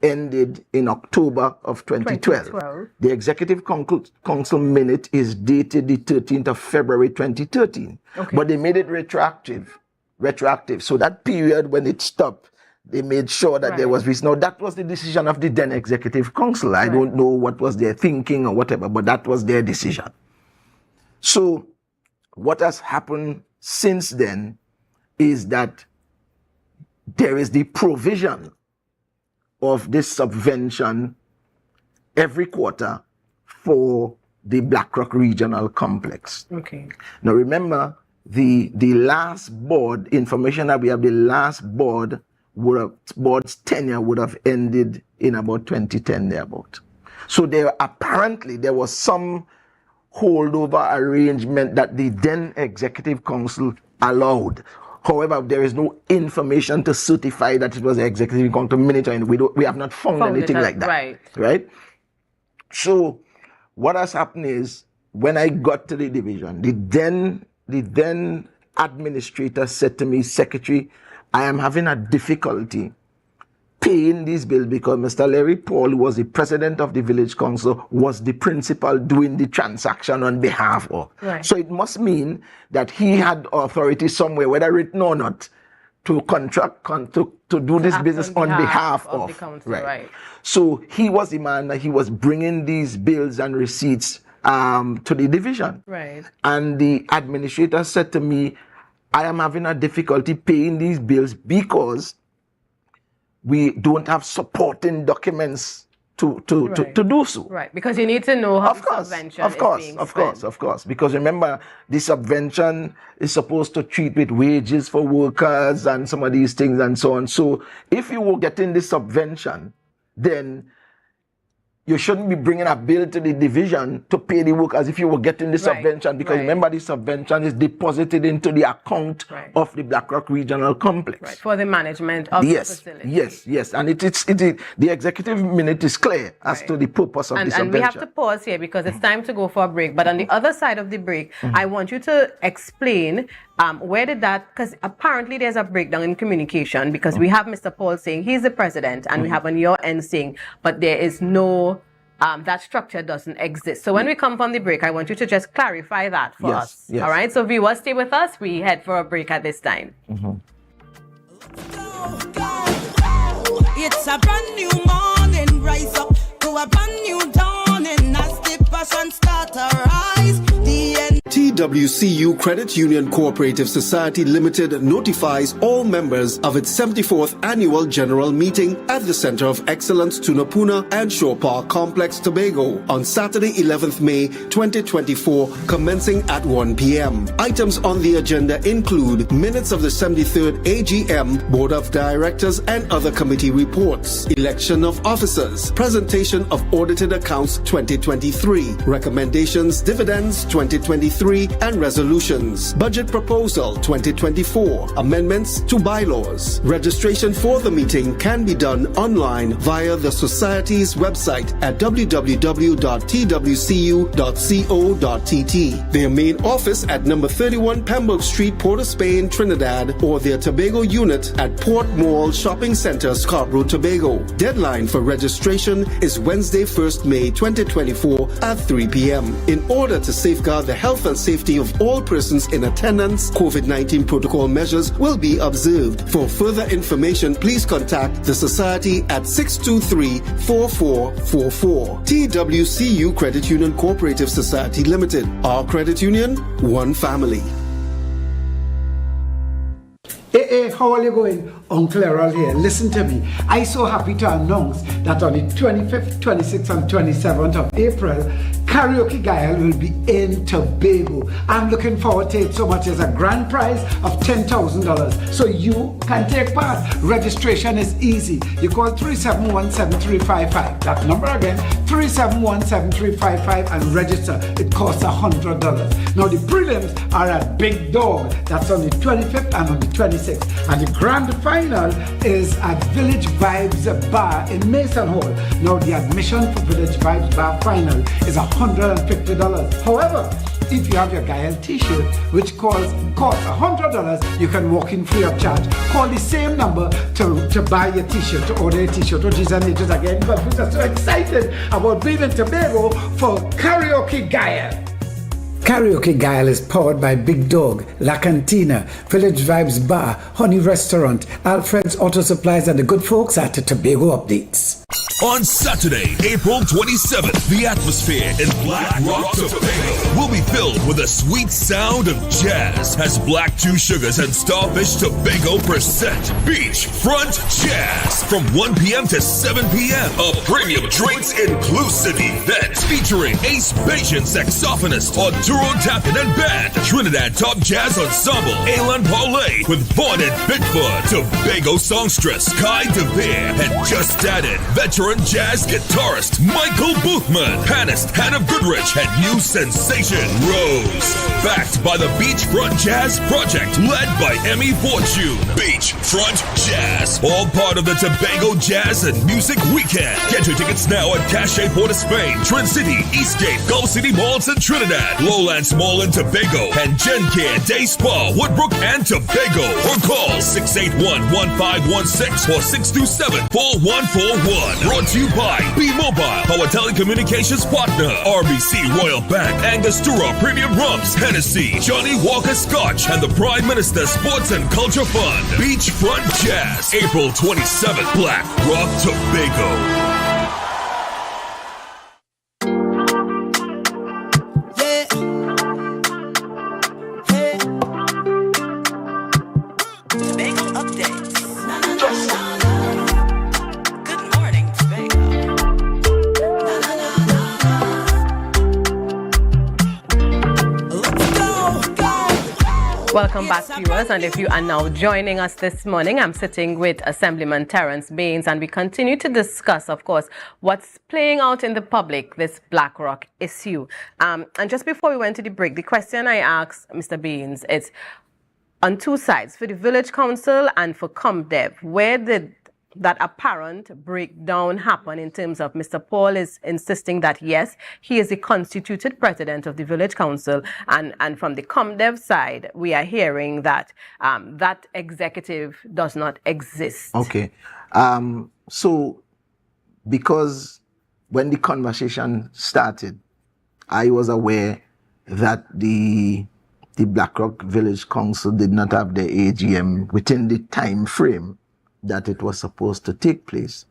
ended in October of 2012. The Executive Council minute is dated the 13th of February 2013. Okay. But they made it retroactive. So that period when it stopped, they made sure that there was this. Now that was the decision of the then Executive Council. I don't know what was their thinking or whatever, but that was their decision. So what has happened since then is that there is the provision of this subvention every quarter for the Black Rock Regional Complex. Okay. Now remember, the last board, information that we have, the last board's tenure would have ended in about 2010 thereabout. So there was some holdover arrangement that the then Executive Council allowed. However, there is no information to certify that it was the Executive Council minute, and we have not found anything like that. Right? So what has happened is, when I got to the division, the then administrator said to me, Secretary, I am having a difficulty paying these bills because Mr. Larry Paul, who was the president of the village council, was the principal doing the transaction on behalf of. Right. So it must mean that he had authority somewhere, whether written or not, to to do this business on behalf of the council. Right. So he was the man that he was bringing these bills and receipts to the division. Right. And the administrator said to me, I am having a difficulty paying these bills because we don't have supporting documents to do so. Right, because you need to know how the subvention is being spent. Of course. Because remember, the subvention is supposed to treat with wages for workers and some of these things and so on. So if you were getting this subvention, then you shouldn't be bringing a bill to the division to pay the work as if you were getting the subvention, because remember, the subvention is deposited into the account of the Black Rock Regional Complex. Right, for the management of the facility. Yes. And the executive minute is clear as to the purpose of the subvention. And we have to pause here because it's time to go for a break. But on the other side of the break, I want you to explain where did that, because apparently there's a breakdown in communication, because we have Mr. Paul saying he's the president, and we have on your end saying, but there is no, that structure doesn't exist. So when we come from the break, I want you to just clarify that for us. Yes. All right, so viewers, stay with us. We head for a break at this time. It's a brand new morning, rise up to a brand new dawning as the passion start to rise. TWCU Credit Union Cooperative Society Limited notifies all members of its 74th Annual General Meeting at the Center of Excellence Tunapuna and Shore Park Complex, Tobago on Saturday, 11th May 2024, commencing at 1 p.m. Items on the agenda include minutes of the 73rd AGM, Board of Directors and other committee reports, election of officers, presentation of audited accounts 2023, recommendations, dividends 2023, and resolutions, budget proposal 2024, amendments to bylaws. Registration for the meeting can be done online via the Society's website at www.twcu.co.tt. Their main office at number 31 Pembroke Street, Port of Spain, Trinidad, or their Tobago unit at Port Mall Shopping Center, Scarborough, Tobago. Deadline for registration is Wednesday, 1st May 2024 at 3 p.m. In order to safeguard the health and safety of all persons in attendance, COVID-19 protocol measures will be observed. For further information, please contact the Society at 623-4444. TWCU Credit Union Cooperative Society Limited. Our credit union, one family. Hey, how are you going? Uncle Errol here. Listen to me. I'm so happy to announce that on the 25th, 26th, and 27th of April, Karaoke Guile will be in Tobago. I'm looking forward to it so much. There's a grand prize of $10,000. So you can take part. Registration is easy. You call 371-7355. That number again, 371-7355 and register. It costs $100. Now the prelims are at Big Dog. That's on the 25th and on the 26th. And the grand final is at Village Vibes Bar in Mason Hall. Now the admission for Village Vibes Bar final is $150. However, if you have your Guile t-shirt, which costs $100, you can walk in free of charge. Call the same number to buy your t-shirt, to order a t-shirt. Oh, geez, and ages again, but we're so excited about being in Tobago for Karaoke Guile. Karaoke Guile is powered by Big Dog, La Cantina, Village Vibes Bar, Honey Restaurant, Alfred's Auto Supplies, and the good folks at the Tobago Updates. On Saturday, April 27th, the atmosphere in Black Rock, Tobago will be filled with the sweet sound of jazz as Black Two Sugars and Starfish Tobago present Beachfront Jazz from 1 p.m. to 7 p.m. A premium drinks inclusive event featuring Ace Bajan saxophonist Arturo Tappan and band, Trinidad Top Jazz Ensemble, Alan Paulay with Vaughn and Bigfoot, Tobago songstress Kai DeVere, and just added veteran jazz guitarist Michael Boothman, pianist Hannah Goodrich, and new sensation Rose. Backed by the Beachfront Jazz Project, led by Emmy Fortune. Beachfront Jazz, all part of the Tobago Jazz and Music Weekend. Get your tickets now at Cache Port of Spain, Trin City, Eastgate, Gulf City Malls in Trinidad, Lowlands Mall in Tobago, and Gencare Day Spa, Woodbrook and Tobago. Or call 681-1516 or 627-4141. Brought to you by B-Mobile, our telecommunications partner, RBC Royal Bank, Angostura Premium Rums, Hennessy, Johnny Walker Scotch, and the Prime Minister Sports and Culture Fund. Beachfront Jazz, April 27th, Black Rock, Tobago. Welcome back, viewers, and if you are now joining us this morning, I'm sitting with Assemblyman Terence Baines, and we continue to discuss, of course, what's playing out in the public, this Black Rock issue. And just before we went to the break, the question I asked Mr. Baines is on two sides, for the Village Council and for ComDev, where did that apparent breakdown happen in terms of Mr. Paul is insisting that, yes, he is the constituted president of the Village Council, and from the ComDev side, we are hearing that that executive does not exist. Okay. So, because when the conversation started, I was aware that the Blackrock Village Council did not have their AGM within the time frame that it was supposed to take place,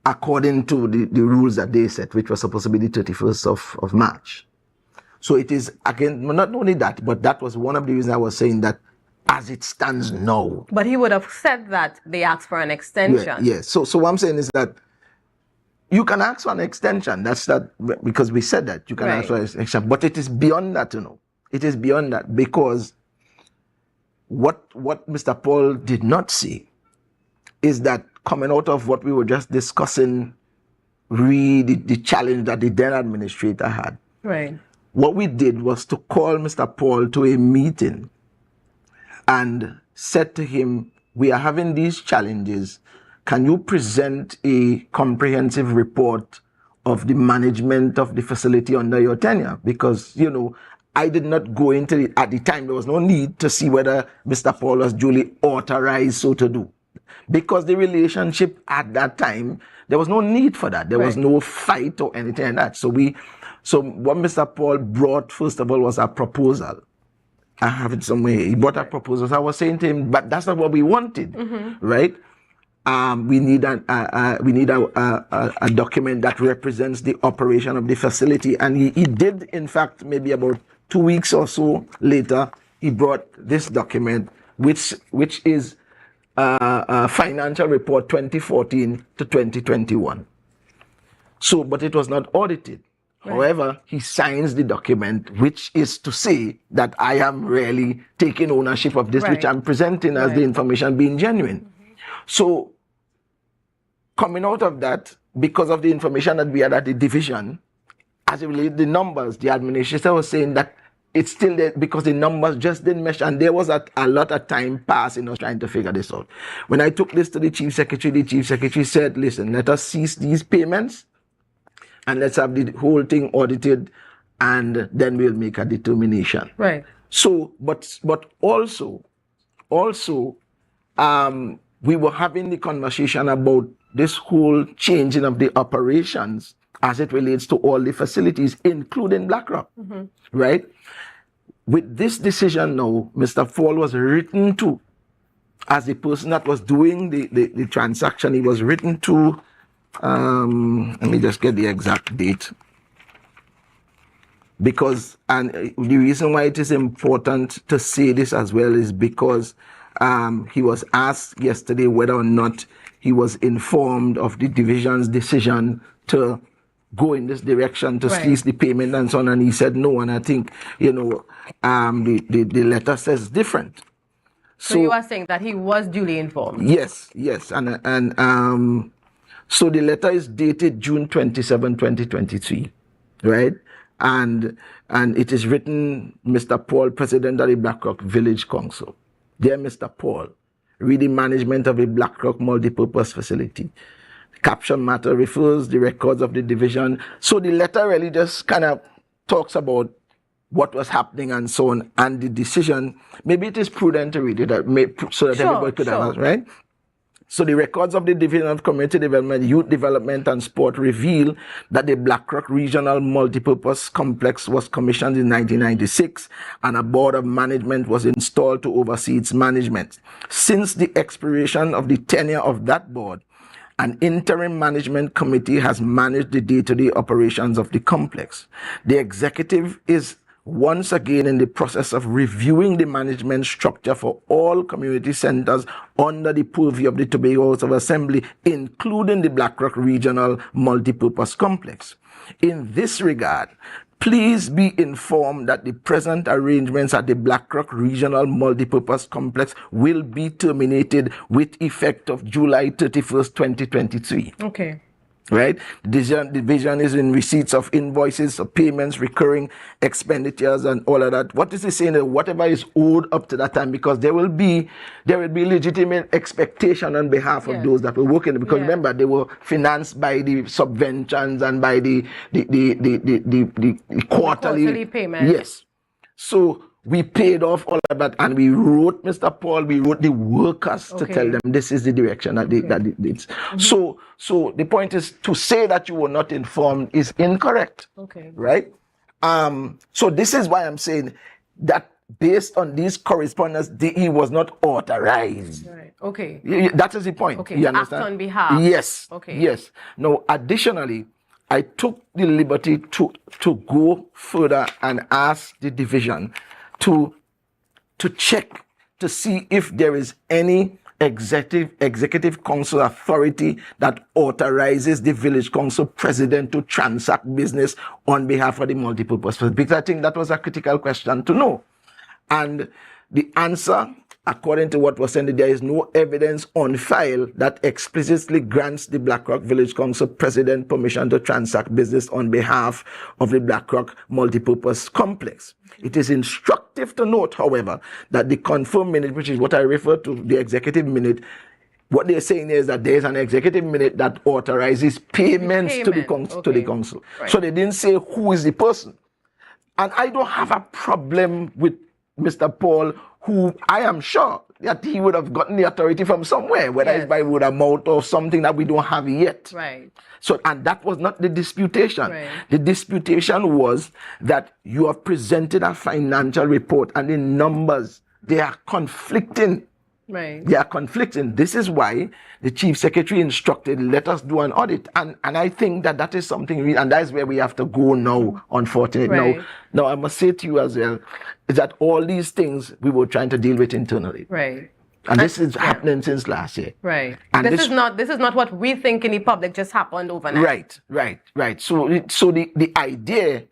according to the rules that they set, which was supposed to be the 31st of March. So it is, again, not only that, but that was one of the reasons I was saying that as it stands now. But he would have said that they asked for an extension. Yeah. So what I'm saying is that you can ask for an extension. That's that, because we said that you can ask for an extension. But it is beyond that, you know. It is beyond that, because what Mr. Paul did not see is that coming out of what we were just discussing, really the challenge that the then administrator had. Right. What we did was to call Mr. Paul to a meeting and said to him, we are having these challenges. Can you present a comprehensive report of the management of the facility under your tenure? Because, you know, I did not go into it at the time. There was no need to see whether Mr. Paul was duly authorized so to do. Because the relationship at that time, there was no need for that. There was no fight or anything like that. So what Mr. Paul brought, first of all, was a proposal. I have it somewhere. He brought a proposal. So I was saying to him, but that's not what we wanted, right? We need a document that represents the operation of the facility. And he did, in fact, maybe about 2 weeks or so later, he brought this document, which is Financial Report 2014 to 2021. So, but it was not audited. Right. However, he signs the document, which is to say that I am really taking ownership of this, which Right. I'm presenting as the information being genuine. So, coming out of that, because of the information that we had at the division, as it related to the numbers, the administrator was saying that it's still there because the numbers just didn't mesh, and there was a lot of time passed in us trying to figure this out. When I took this to the chief secretary said, listen, let us cease these payments and let's have the whole thing audited, and then we'll make a determination. Right. So, but also, we were having the conversation about this whole changing of the operations as it relates to all the facilities, including BlackRock, right? With this decision now, Mr. Paul was written to, as the person that was doing the transaction, he was written to, let me just get the exact date. Because, and the reason why it is important to say this as well is because he was asked yesterday whether or not he was informed of the division's decision to go in this direction to cease the payment and so on, and he said no, and I think, the letter says different. So you are saying that he was duly informed? Yes, and so the letter is dated June 27, 2023, right? And it is written, Mr. Paul, President of the BlackRock Village Council. Dear Mr. Paul, reading management of a BlackRock multipurpose facility. Caption matter refers the records of the division. So the letter really just kind of talks about what was happening and so on, and the decision. Maybe it is prudent to read it so that everybody could have, right? So the records of the Division of Community Development, Youth Development and Sport reveal that the BlackRock Regional Multipurpose Complex was commissioned in 1996 and a board of management was installed to oversee its management. Since the expiration of the tenure of that board, an interim management committee has managed the day-to-day operations of the complex. The executive is once again in the process of reviewing the management structure for all community centers under the purview of the Tobago House of Assembly, including the BlackRock Regional Multipurpose Complex. In this regard, please be informed that the present arrangements at the BlackRock Regional Multipurpose Complex will be terminated with effect of July 31st, 2023. Okay. Right? The division is in receipts of invoices, of payments, recurring expenditures, and all of that. What is he saying? That whatever is owed up to that time, because there will be legitimate expectation on behalf of those that were working. Because remember, they were financed by the subventions and by the quarterly payment. Yes. So we paid off all of that, and we wrote, Mr. Paul, we wrote the workers to tell them this is the direction that it's. So the point is, to say that you were not informed is incorrect. Okay. Right? So this is why I'm saying that based on these correspondence, he was not authorized. Right. Okay. That is the point. Okay. You Act understand? on behalf. Yes. Okay. Yes. Now, additionally, I took the liberty to go further and ask the division to check to see if there is any executive council authority that authorizes the village council president to transact business on behalf of the multipurpose. Because I think that was a critical question to know. And the answer, according to what was said, there is no evidence on file that explicitly grants the BlackRock Village Council president permission to transact business on behalf of the BlackRock multipurpose complex. It is instructive to note, however, that the confirmed minute, which is what I refer to, the executive minute, what they're saying is that there's an executive minute that authorizes payments to the council. Right. So they didn't say who is the person. And I don't have a problem with Mr. Paul, who I am sure that he would have gotten the authority from somewhere, whether it's by word of mouth or something that we don't have yet. Right. So, and that was not the disputation. Right. The disputation was that you have presented a financial report and the numbers, they are conflicting. Right. They are conflicting. This is why the chief secretary instructed, let us do an audit. And I think that is something, and that is where we have to go now, unfortunately. Right. Now, I must say to you as well, is that all these things we were trying to deal with internally. Right. And this is happening since last year. Right. And this is not what we think in the public just happened overnight. Right. So the idea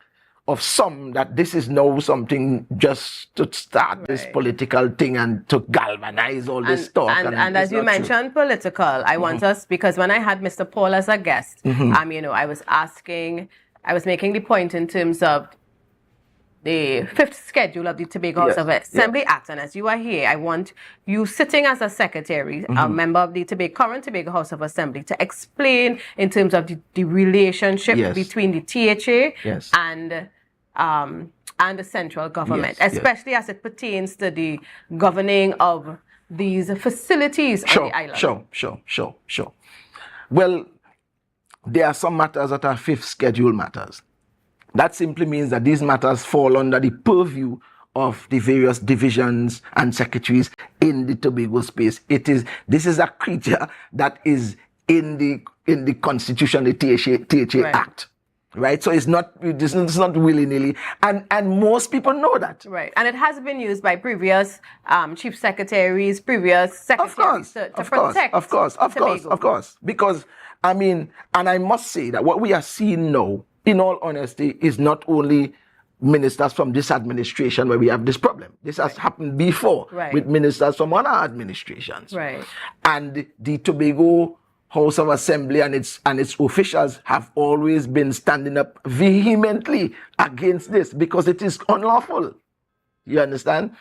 of some that this is now something just to start this political thing and to galvanize all this talk. And as you mentioned, political, I want us, because when I had Mr. Paul as a guest, I was making the point in terms of the 5th schedule of the Tobago House of Assembly Act. And as you are here, I want you sitting as a secretary, a member of the current Tobago House of Assembly, to explain in terms of the relationship between the THA and the central government, especially as it pertains to the governing of these facilities on the island. Sure. Well, there are some matters that are 5th schedule matters. That simply means that these matters fall under the purview of the various divisions and secretaries in the Tobago space. This is a creature that is in the Constitution, the THA Act. Right, so it's not willy-nilly, and most people know that. Right, and it has been used by previous chief secretaries, previous secretaries to protect. Of course. Because and I must say that what we are seeing now, in all honesty, is not only ministers from this administration where we have this problem. This has happened before with ministers from other administrations. Right, and the Tobago House of Assembly and its officials have always been standing up vehemently against this because it is unlawful. You understand?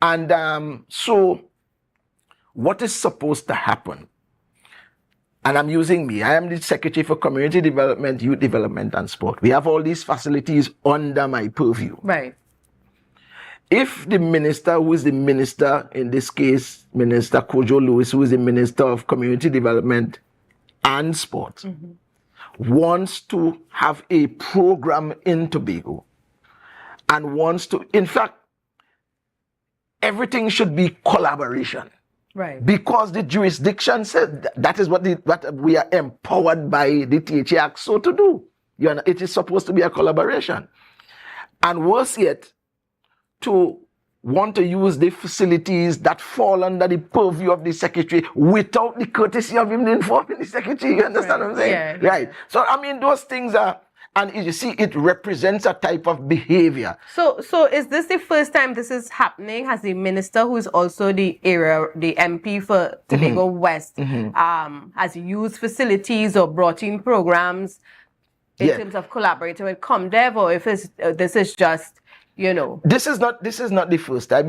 And so what is supposed to happen? And I'm using me. I am the Secretary for Community Development, Youth Development and Sport. We have all these facilities under my purview. Right. If the minister, who is the minister, in this case, Minister Kojo Lewis, who is the Minister of Community Development and Sport, wants to have a program in Tobago and wants to, in fact, everything should be collaboration. Right. Because the jurisdiction says that is what we are empowered by the THA Act so to do. It is supposed to be a collaboration. And worse yet, to want to use the facilities that fall under the purview of the secretary without the courtesy of him informing the secretary. You understand what I'm saying? Yeah. Right. So, those things are, and you see, it represents a type of behavior. So is this the first time this is happening? Has the minister, who is also the MP for Tobago West, has used facilities or brought in programs in terms of collaborating with ComDev, or if this is just, This is not the first time.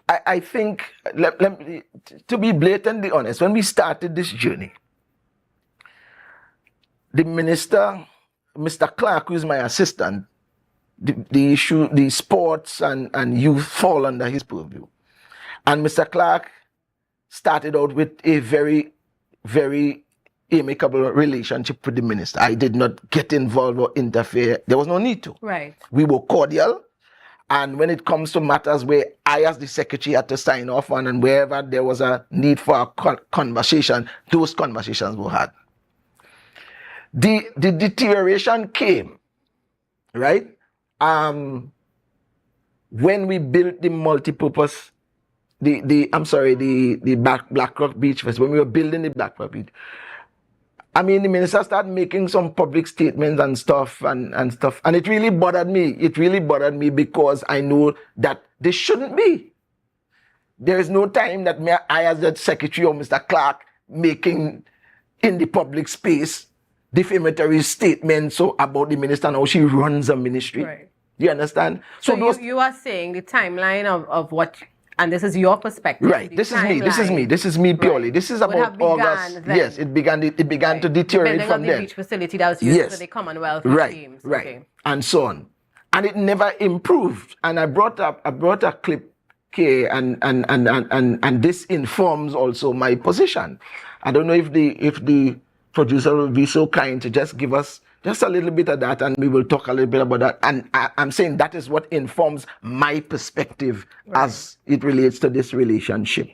I think, to be blatantly honest, when we started this journey, the minister, Mr. Clark, who is my assistant, the sports and youth fall under his purview. And Mr. Clark started out with a very, very amicable relationship with the minister. I did not get involved or interfere. There was no need to. Right. We were cordial. And when it comes to matters where I, as the secretary, had to sign off on, and wherever there was a need for a conversation, those conversations were had. The deterioration came, right? When we built the multipurpose, the Black Rock Beach Fest, when we were building the Black Rock Beach, the minister started making some public statements and stuff, and it really bothered me. It really bothered me because I know that this shouldn't be. There is no time that I, as the secretary, or Mr. Clark, making in the public space defamatory statements about the minister and how she runs a ministry. Right. You understand? So you are saying the timeline of what, and this is your perspective. Right. This is me purely. Right. This is about August. Yes, it began to deteriorate from there. The beach facility that was used for the Commonwealth Games. Right. Okay. And so on. And it never improved. And I brought a clip here, and this informs also my position. I don't know if the producer will be so kind to just give us just a little bit of that, and we will talk a little bit about that. And I'm saying that is what informs my perspective as it relates to this relationship.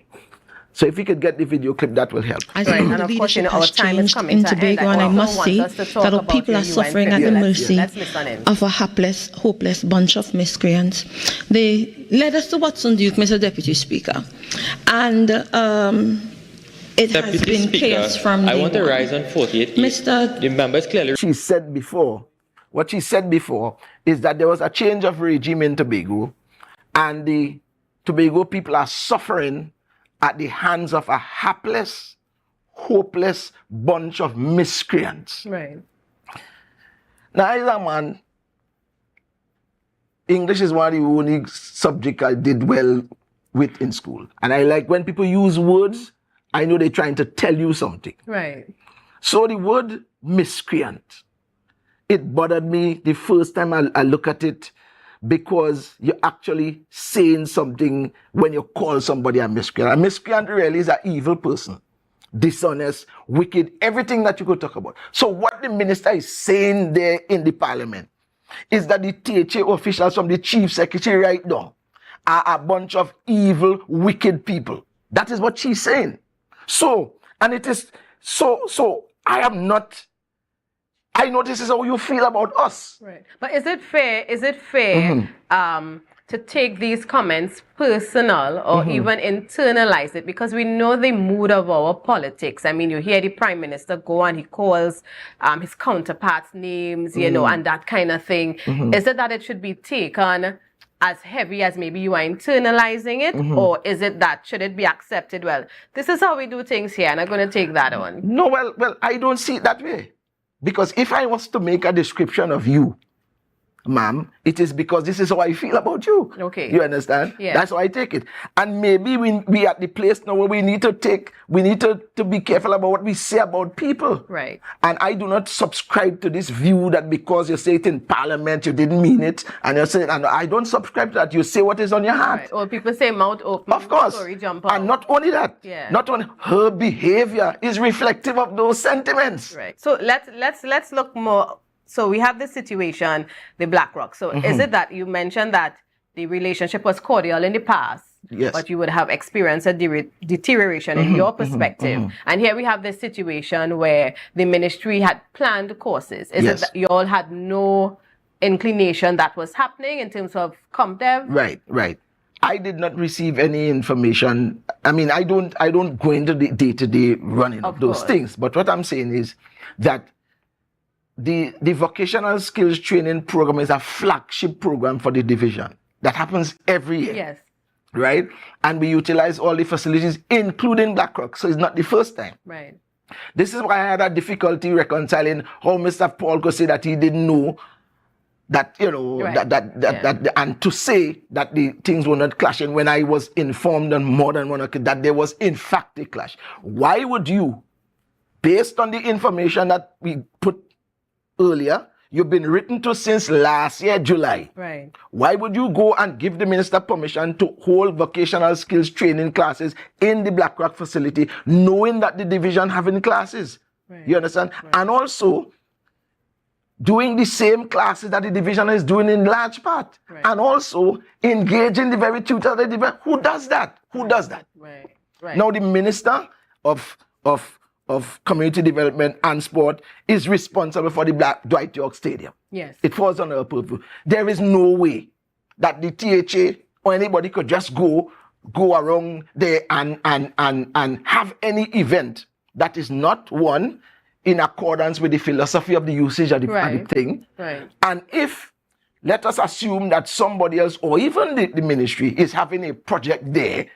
So if we could get the video clip, that will help. I think the leadership has changed in Tobago, and I must say that our people are suffering at the mercy of a hapless, hopeless bunch of miscreants. They led us to Watson Duke, Mr. Deputy Speaker, and it has been chaos from I want to rise on 48. Mr. The members clearly. She said before, what she said before is that there was a change of regime in Tobago, and the Tobago people are suffering at the hands of a hapless, hopeless bunch of miscreants. Right. Now, as a man, English is one of the only subjects I did well with in school. And I like when people use words, I know they're trying to tell you something. Right. So the word miscreant, it bothered me the first time I look at it, because you're actually saying something when you call somebody a miscreant. A miscreant really is an evil person, dishonest, wicked, everything that you could talk about. So what the minister is saying there in the parliament is that the THA officials from the chief secretary right now are a bunch of evil, wicked people. That is what she's saying. So, and it is, so I am not, I know this is how you feel about us. Right. But is it fair to take these comments personal or even internalize it? Because we know the mood of our politics. I mean, you hear the Prime Minister go and he calls his counterparts names, you know, and that kind of thing. Is it that it should be taken as heavy as maybe you are internalizing it? Or is it that, should it be accepted? Well, this is how we do things here, and I'm going to take that on. No, well, I don't see it that way. Because if I was to make a description of you, ma'am, it is because this is how I feel about you. Okay. You understand? Yeah. That's how I take it. And maybe we at the place now where we need to be careful about what we say about people. Right. And I do not subscribe to this view that because you say it in parliament, you didn't mean it. And you say, and I don't subscribe to that. You say what is on your heart. Right. Or people say mouth open. Of course. Story jump out. And not only that. Yeah. Not only her behavior is reflective of those sentiments. Right. So let's look more. So we have this situation, the Black Rock. So is it that you mentioned that the relationship was cordial in the past, yes, but you would have experienced a deterioration in your perspective? And here we have this situation where the ministry had planned courses. Is it that you all had no inclination that was happening in terms of CompDev? Right. I did not receive any information. I mean, I don't go into the day-to-day running of those things. But what I'm saying is that the vocational skills training program is a flagship program for the division that happens every year. Yes. Right? And we utilize all the facilities, including BlackRock. So it's not the first time. Right. This is why I had a difficulty reconciling how Mr. Paul could say that he didn't know that, you know, that and to say that the things were not clashing when I was informed on more than one occasion that there was in fact a clash. Why would you, based on the information that we put earlier, you've been written to since last year, July. Right. Why would you go and give the minister permission to hold vocational skills training classes in the BlackRock facility, knowing that the division having classes? Right. You understand? Right. And also doing the same classes that the division is doing in large part. Right. And also engaging the very tutor of the division. Who does that? Who does that? Right. Right. Now the minister of Community Development and Sport is responsible for the Dwight York Stadium. Yes. It falls under her purview. There is no way that the THA or anybody could just go around there and have any event that is not one in accordance with the philosophy of the usage of the thing. Right. And if, let us assume that somebody else or even the ministry is having a project there,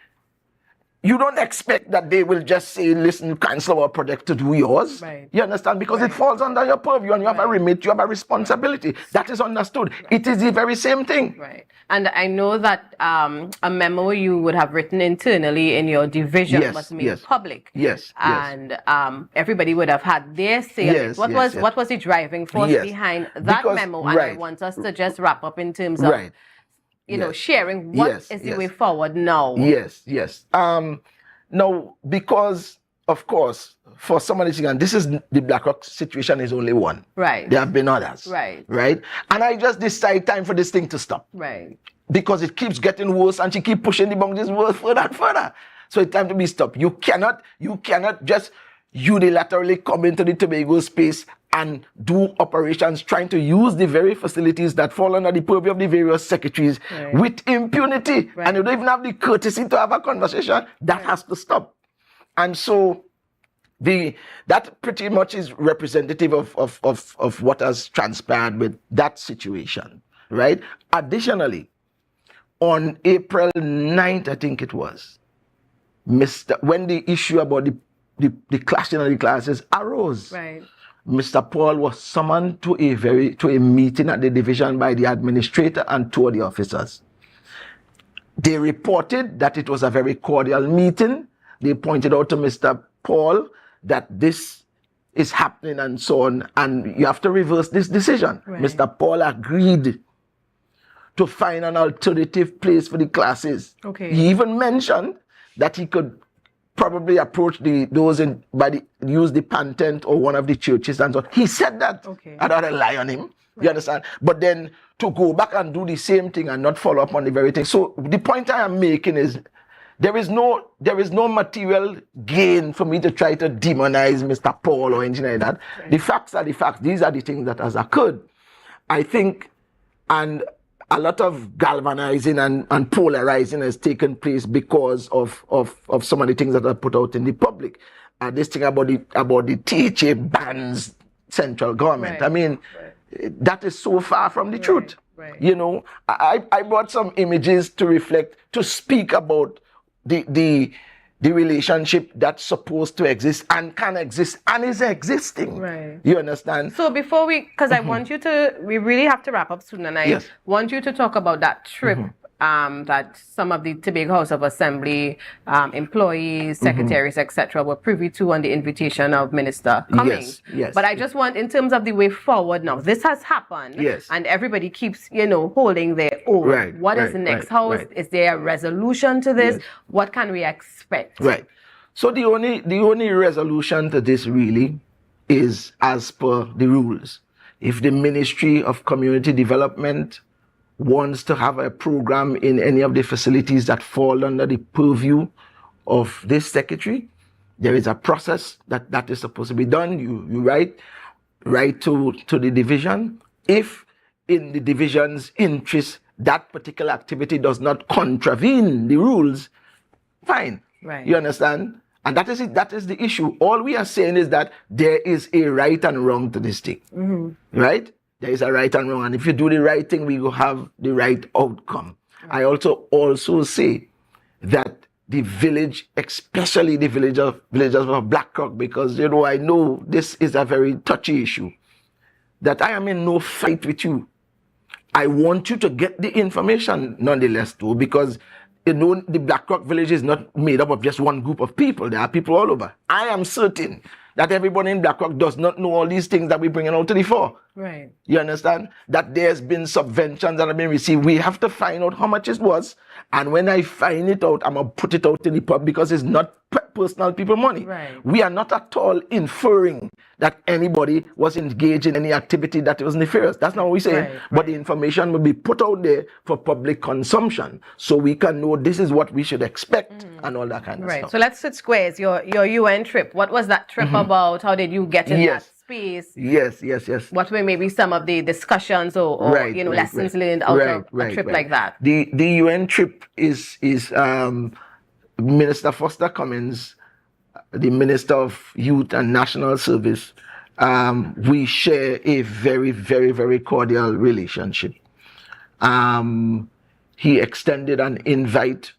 you don't expect that they will just say, listen, cancel our project to do yours. Right. You understand? Because it falls under your purview and you have a remit, you have a responsibility. That is understood. It is the very same thing. Right. And I know that a memo you would have written internally in your division was made public. Yes. And everybody would have had their say. What was the driving force behind that memo? And I want us to just wrap up in terms of you know, sharing what is the way forward now. Yes. Now, because, of course, for somebody saying, this is the BlackRock situation is only one. Right. There have been others. Right. And I just decide time for this thing to stop. Right. Because it keeps getting worse and she keep pushing the boundaries further and further. So it's time to be stopped. You cannot just unilaterally come into the Tobago space and do operations trying to use the very facilities that fall under the purview of the various secretaries with impunity. And you don't even have the courtesy to have a conversation. That has to stop. And so that pretty much is representative of what has transpired with that situation, right? Additionally, on April 9th, I think it was, when the issue about the clashing of the classes arose, Mr. Paul was summoned to a meeting at the division by the administrator and two of the officers. They reported that it was a very cordial meeting. They pointed out to Mr. Paul that this is happening and so on, and you have to reverse this decision. Mr. Paul agreed to find an alternative place for the classes. He even mentioned that he could probably approach use the Pantent or one of the churches and so on. He said that. I don't rely on him. You understand? But then to go back and do the same thing and not follow up on the very thing. So the point I am making is there is no material gain for me to try to demonize Mr. Paul or anything like that. The facts are the facts. These are the things that has occurred. I think, and a lot of galvanizing and polarizing has taken place because of some of the things that are put out in the public. This thing about the THA bans central government. I mean, that is so far from the truth. You know, I brought some images to speak about the relationship that's supposed to exist and can exist and is existing. You understand? So before because I want you we really have to wrap up soon, and I want you to talk about that trip that some of the Tobago House of Assembly employees, secretaries, etc. were privy to on the invitation of Minister Cummings. But I just want, in terms of the way forward now, this has happened, and everybody keeps, holding their own. What is the next? How is there a resolution to this? What can we expect? So the only resolution to this really is as per the rules. If the Ministry of Community Development wants to have a program in any of the facilities that fall under the purview of this secretary, there is a process that is supposed to be done. You write to the division. If in the division's interest that particular activity does not contravene the rules, fine. You understand? And that is it. That is the issue. All we are saying is that there is a right and wrong to this thing. Right? There is a right and wrong, and if you do the right thing, we will have the right outcome. I also say that the village, especially the villagers of Blackrock, because I know this is a very touchy issue, that I am in no fight with you. I want you to get the information nonetheless too, because the Blackrock village is not made up of just one group of people. There are people all over. I am certain that everybody in Blackrock does not know all these things that we're bringing out to the fore. You understand? That there's been subventions that have been received. We have to find out how much it was. And when I find it out, I'm going to put it out in the pub, because it's not personal people money. We are not at all inferring that anybody was engaged in any activity that was nefarious. That's not what we're saying. But the information will be put out there for public consumption, so we can know this is what we should expect and all that kind of stuff. So let's switch squares. Your UN trip. What was that trip about? How did you get in that space? Yes. What were maybe some of the discussions or lessons learned out of a trip like that? The UN trip is Minister Foster Cummings, the Minister of Youth and National Service. We share a very, very, very cordial relationship. He extended an invite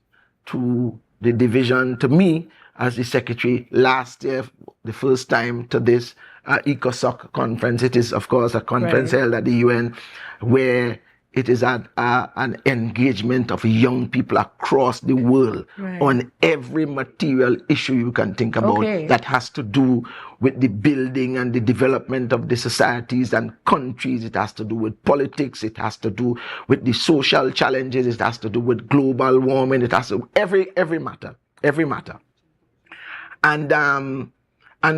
to the division, to me as the secretary, last year, the first time, to this ECOSOC conference. It is, of course, a conference held at the UN where it is an engagement of young people across the world on every material issue you can think about that has to do with the building and the development of the societies and countries. It has to do with politics. It has to do with the social challenges. It has to do with global warming. It has to do every matter. And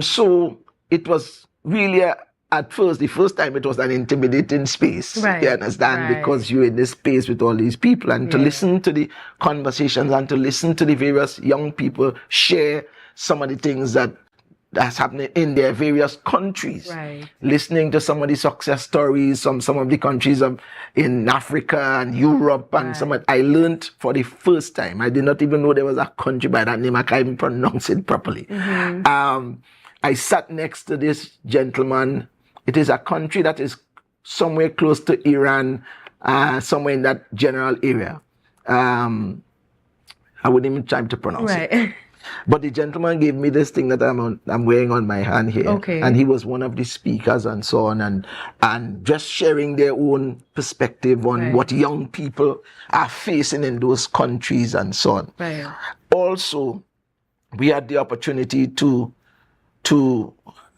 so it was really at first, the first time it was an intimidating space. Right. You understand? Right. Because you're in this space with all these people, and to listen to the conversations and to listen to the various young people share some of the things that's happening in their various countries. Right. Listening to some of the success stories, some of the countries in Africa and Europe, and I learned for the first time. I did not even know there was a country by that name. I can't even pronounce it properly. I sat next to this gentleman. It is a country that is somewhere close to Iran, somewhere in that general area. I wouldn't even try to pronounce it. But the gentleman gave me this thing that I'm wearing on my hand here. Okay. And he was one of the speakers and so on, and just sharing their own perspective on what young people are facing in those countries and so on. Right. Also, we had the opportunity to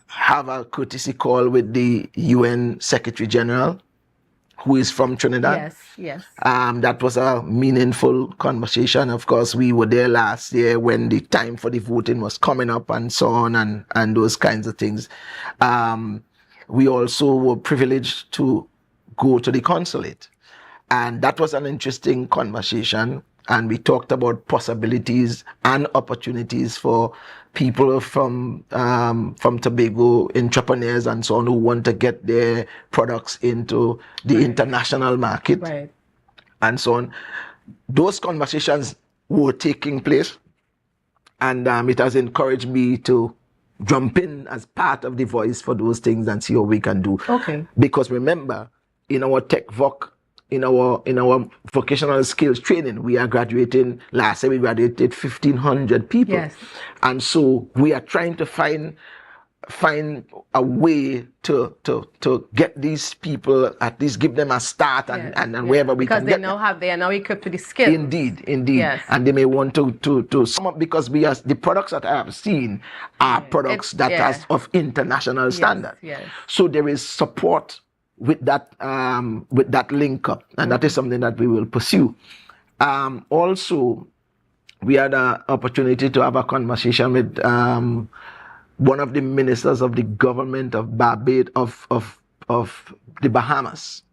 have a courtesy call with the UN Secretary General, who is from Trinidad. Yes. That was a meaningful conversation. Of course, we were there last year when the time for the voting was coming up and so on, and those kinds of things. We also were privileged to go to the consulate. And that was an interesting conversation. And we talked about possibilities and opportunities for people from Tobago, entrepreneurs and so on, who want to get their products into the international market and so on. Those conversations were taking place, and it has encouraged me to jump in as part of the voice for those things and see what we can do. Okay. Because remember, in our tech voc, in our vocational skills training, we are graduating. Last year we graduated 1,500 people. Yes. And so we are trying to find a way to get these people, at least give them a start and wherever we can get them. Because they are now equipped with the skills. Indeed. Yes. And they may want to sum up, because the products that I have seen are products that are of international standard. Yes. So there is support with that link up, and that is something that we will pursue. Also, we had an opportunity to have a conversation with one of the ministers of the government of Barbados, of the Bahamas.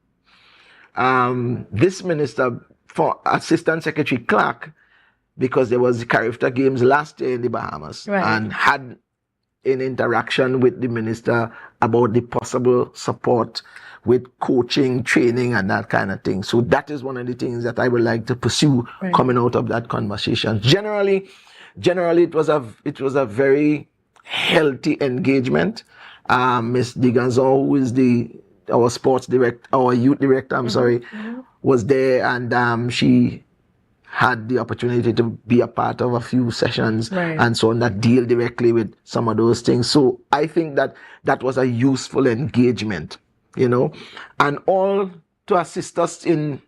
This minister, for Assistant Secretary Clark, because there was the Carifta Games last year in the Bahamas, and had an interaction with the minister about the possible support with coaching, training, and that kind of thing. So that is one of the things that I would like to pursue coming out of that conversation. Generally, it was a very healthy engagement. Miss Diganzon, who is our youth director, was there, and she had the opportunity to be a part of a few sessions and so on that deal directly with some of those things. So I think that was a useful engagement, and all to assist us in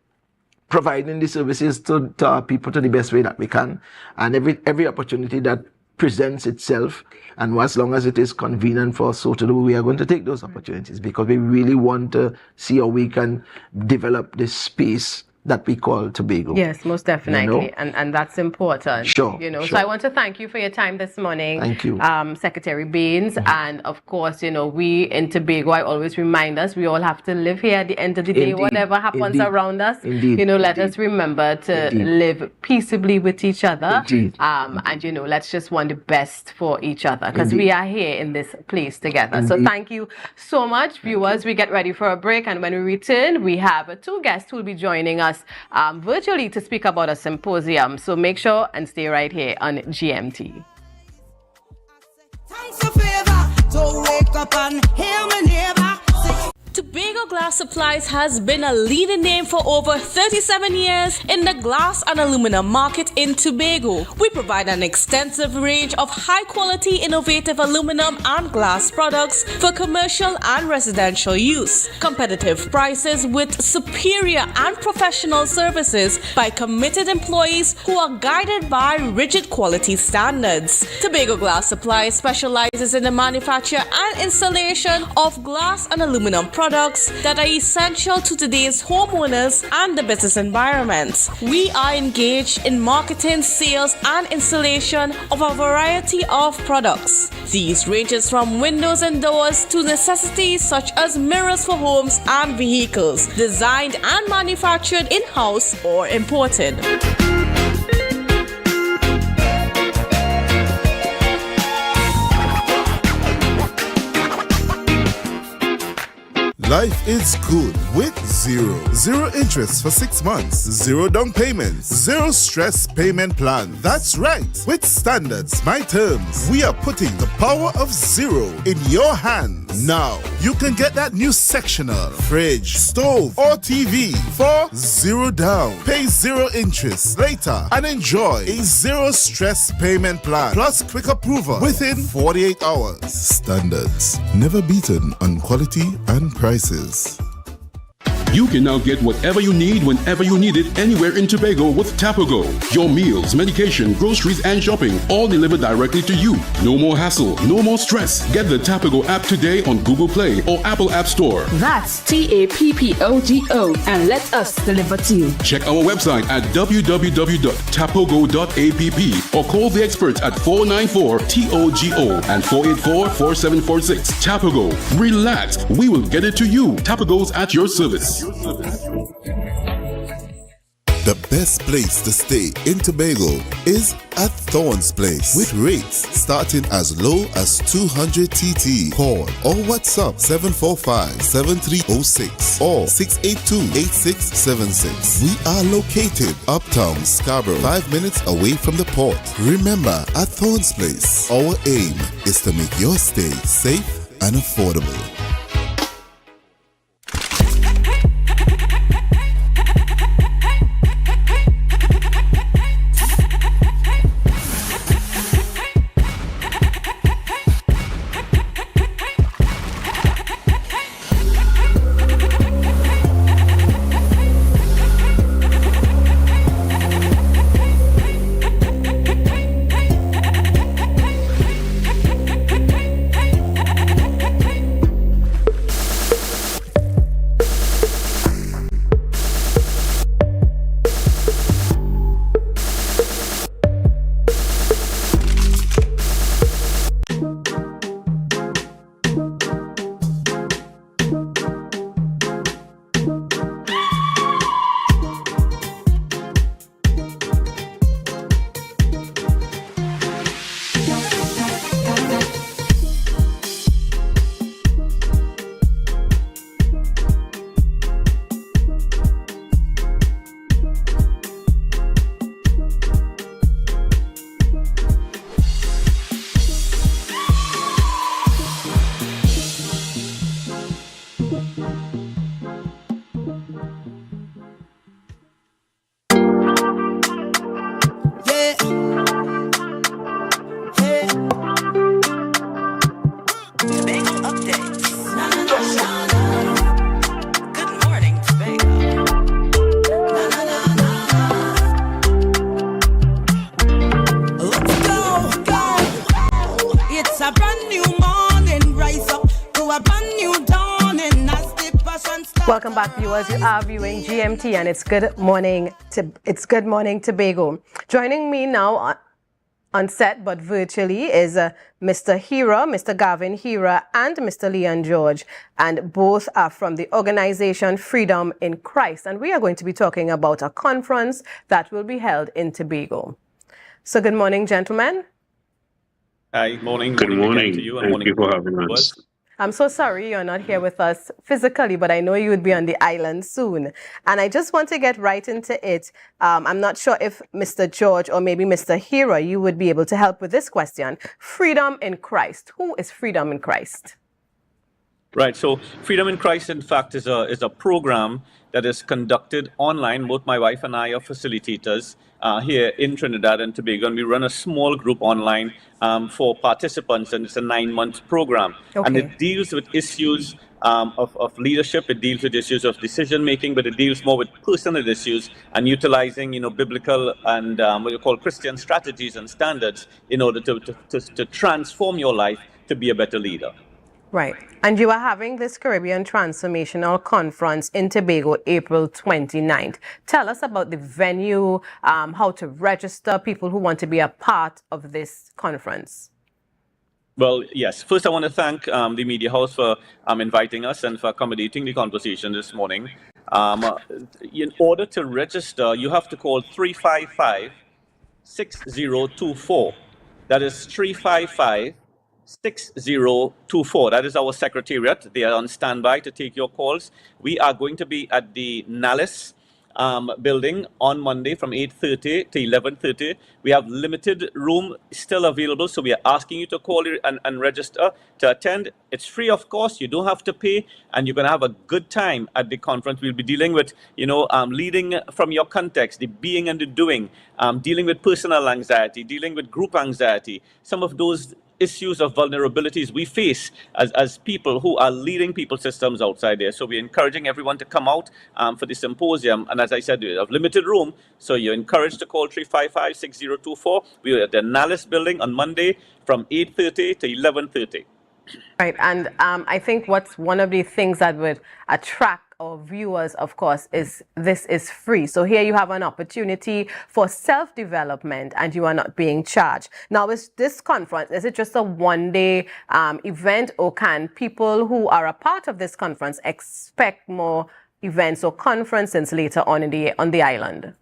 providing the services to our people to the best way that we can. And every opportunity that presents itself, and as long as it is convenient for us so to do, we are going to take those opportunities, because we really want to see how we can develop this space that we call Tobago. Yes, most definitely. And that's important. Sure. So I want to thank you for your time this morning. Thank you. Secretary Baines. And of course, we in Tobago, I always remind us, we all have to live here at the end of the day. Whatever happens around us, let us remember to live peaceably with each other. And let's just want the best for each other, because we are here in this place together. So thank you so much, viewers. We get ready for a break, and when we return, we have two guests who will be joining us virtually to speak about a symposium. So make sure and stay right here on GMT. Tobago Glass Supplies has been a leading name for over 37 years in the glass and aluminum market in Tobago. We provide an extensive range of high-quality, innovative aluminum and glass products for commercial and residential use. Competitive prices with superior and professional services by committed employees who are guided by rigid quality standards. Tobago Glass Supplies specializes in the manufacture and installation of glass and aluminum products that that are essential to today's homeowners and the business environment. We are engaged in marketing, sales, and installation of a variety of products. These ranges from windows and doors to necessities such as mirrors for homes and vehicles, designed and manufactured in-house or imported. Life is good with Zero. Zero interest for 6 months. Zero down payments. Zero stress payment plan. That's right. With Standards My Terms, we are putting the power of zero in your hands. Now, you can get that new sectional, fridge, stove, or TV for zero down. Pay zero interest later and enjoy a zero stress payment plan plus quick approval within 48 hours. Standards. Never beaten on quality and prices. You can now get whatever you need whenever you need it anywhere in Tobago with Tobago. Your meals, medication, groceries, and shopping all delivered directly to you. No more hassle, no more stress. Get the Tobago app today on Google Play or Apple App Store. That's TAPPOGO and let us deliver to you. Check our website at www.tapogo.app or call the experts at 494-TOGO and 484-4746. Tobago. Relax. We will get it to you. Tobago's at your service. The best place to stay in Tobago is at Thorn's Place with rates starting as low as 200 TT. Call or WhatsApp 745-7306 or 682-8676. We are located uptown Scarborough, 5 minutes away from the port. Remember, at Thorn's Place, our aim is to make your stay safe and affordable. Welcome back, viewers. You are viewing GMT, and it's Good Morning Tobago. Joining me now on set, but virtually, is Mr. Hira, Mr. Gavin Hira, and Mr. Leon George, and both are from the organization Freedom in Christ. And we are going to be talking about a conference that will be held in Tobago. So, good morning, gentlemen. Hi, morning. Good morning. To you, and Thank morning you for having us. I'm so sorry you're not here with us physically, but I know you would be on the island soon. And I just want to get right into it. I'm not sure if Mr. George or maybe Mr. Hira, you would be able to help with this question. Freedom in Christ. Who is Freedom in Christ? Right. So Freedom in Christ, in fact, is a program that is conducted online. Both my wife and I are facilitators here in Trinidad and Tobago, and we run a small group online for participants, and it's a 9-month program. Okay. And it deals with issues of leadership. It deals with issues of decision making, but it deals more with personal issues and utilizing, biblical and what you call Christian strategies and standards in order to transform your life to be a better leader. Right. And you are having this Caribbean Transformational Conference in Tobago, April 29th. Tell us about the venue, how to register people who want to be a part of this conference. Well, yes. First, I want to thank the Media House for inviting us and for accommodating the conversation this morning. In order to register, you have to call 355-6024. That is 355-6024. That is our secretariat. They are on standby to take your calls. We are going to be at the Nalis building on Monday from 8:30 to 11:30. We have limited room still available, so we are asking you to call and register to attend. It's free, of course. You don't have to pay, and you're going to have a good time at the conference. We'll be dealing with, leading from your context, the being and the doing, dealing with personal anxiety, dealing with group anxiety, some of those issues of vulnerabilities we face as people who are leading people systems outside there. So we're encouraging everyone to come out for the symposium. And as I said, we have limited room, so you're encouraged to call 355-6024. We're at the Nalis building on Monday from 8:30 to 11:30. Right, and I think what's one of the things that would attract our viewers, of course, is this is free. So here you have an opportunity for self-development and you are not being charged. Now, is this conference, is it just a one-day event, or can people who are a part of this conference expect more events or conferences later on on the island?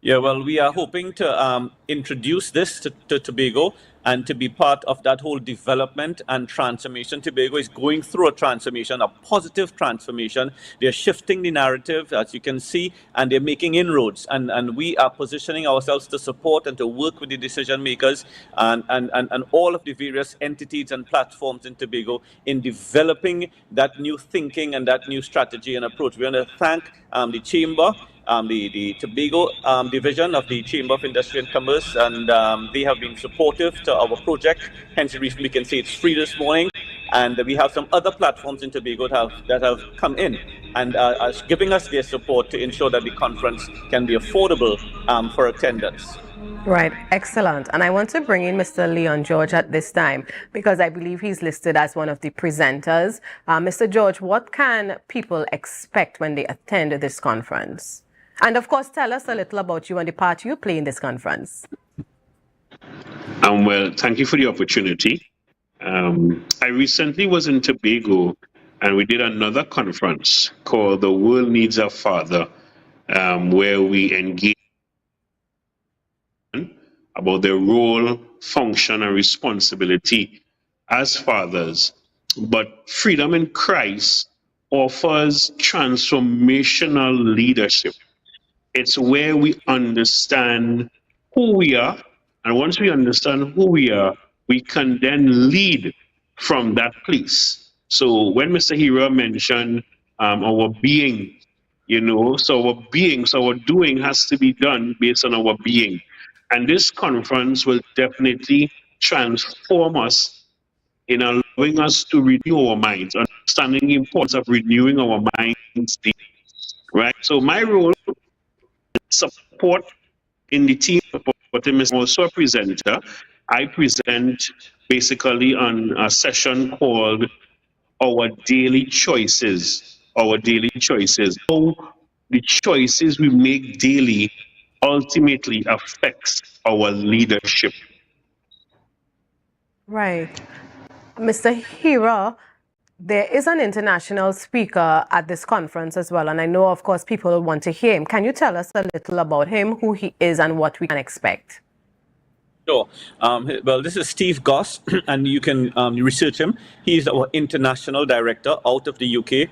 Yeah, well, we are hoping to introduce this to Tobago and to be part of that whole development and transformation. Tobago is going through a transformation, a positive transformation. They're shifting the narrative, as you can see, and they're making inroads. And we are positioning ourselves to support and to work with the decision makers and all of the various entities and platforms in Tobago in developing that new thinking and that new strategy and approach. We want to thank the Chamber, the Tobago division of the Chamber of Industry and Commerce, and they have been supportive to our project. Hence the reason we can say it's free this morning. And we have some other platforms in Tobago that have come in and are giving us their support to ensure that the conference can be affordable for attendance. Right, excellent. And I want to bring in Mr. Leon George at this time because I believe he's listed as one of the presenters. Mr. George, what can people expect when they attend this conference? And of course, tell us a little about you and the part you play in this conference. Well, thank you for the opportunity. I recently was in Tobago and we did another conference called The World Needs a Father, where we engaged about their role, function, and responsibility as fathers. But Freedom in Christ offers transformational leadership. It's where we understand who we are, and once we understand who we are, we can then lead from that place. So when Mr. Hira mentioned our being, so our doing has to be done based on our being. And this conference will definitely transform us in allowing us to renew our minds, understanding the importance of renewing our minds, right? So my role is support in the team, but I'm also a presenter. I present basically on a session called Our Daily Choices. Our Daily Choices. How the choices we make daily ultimately affects our leadership. Right. Mr. Hira, there is an international speaker at this conference as well, and I know, of course, people want to hear him. Can you tell us a little about him, who he is, and what we can expect? Sure. Well, this is Steve Goss, and you can research him. He's our international director out of the UK.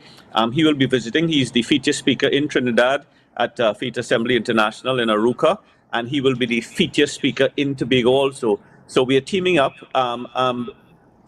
He will be visiting. He's the feature speaker in Trinidad at Faith Assembly International in Aruca, and he will be the feature speaker in Tobago also. So we are teaming up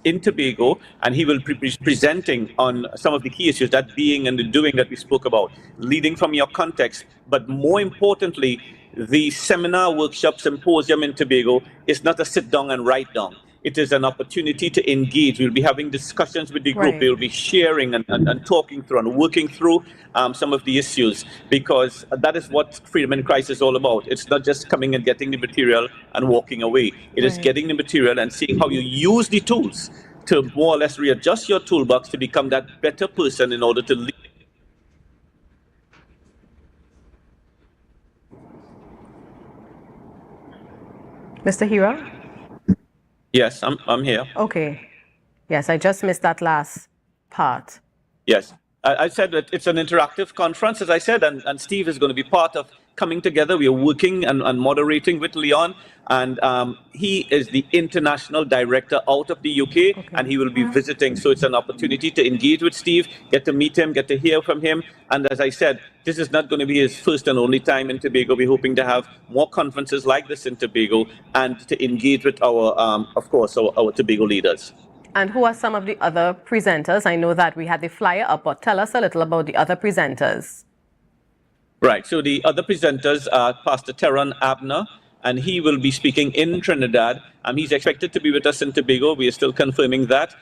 in Tobago, and he will be presenting on some of the key issues, that being and the doing that we spoke about, leading from your context. But more importantly, the seminar, workshop, symposium in Tobago is not a sit down and write down. It is an opportunity to engage. We'll be having discussions with the group. Right. We'll be sharing and talking through and working through some of the issues, because that is what Freedom in Christ is all about. It's not just coming and getting the material and walking away. It is getting the material and seeing how you use the tools to more or less readjust your toolbox to become that better person in order to lead. Mr. Hira? Yes, I'm here. Okay. Yes, I just missed that last part. Yes. I said that it's an interactive conference, as I said, and Steve is going to be part of coming together. We are working and moderating with Leon, and he is the international director out of the UK, and he will be visiting. So it's an opportunity to engage with Steve, get to meet him, get to hear from him. And as I said, this is not going to be his first and only time in Tobago. We're hoping to have more conferences like this in Tobago and to engage with our, of course, our Tobago leaders. And who are some of the other presenters? I know that we had the flyer up, but tell us a little about the other presenters. Right, so the other presenters are Pastor Teron Abner, and he will be speaking in Trinidad. He's expected to be with us in Tobago. We are still confirming that.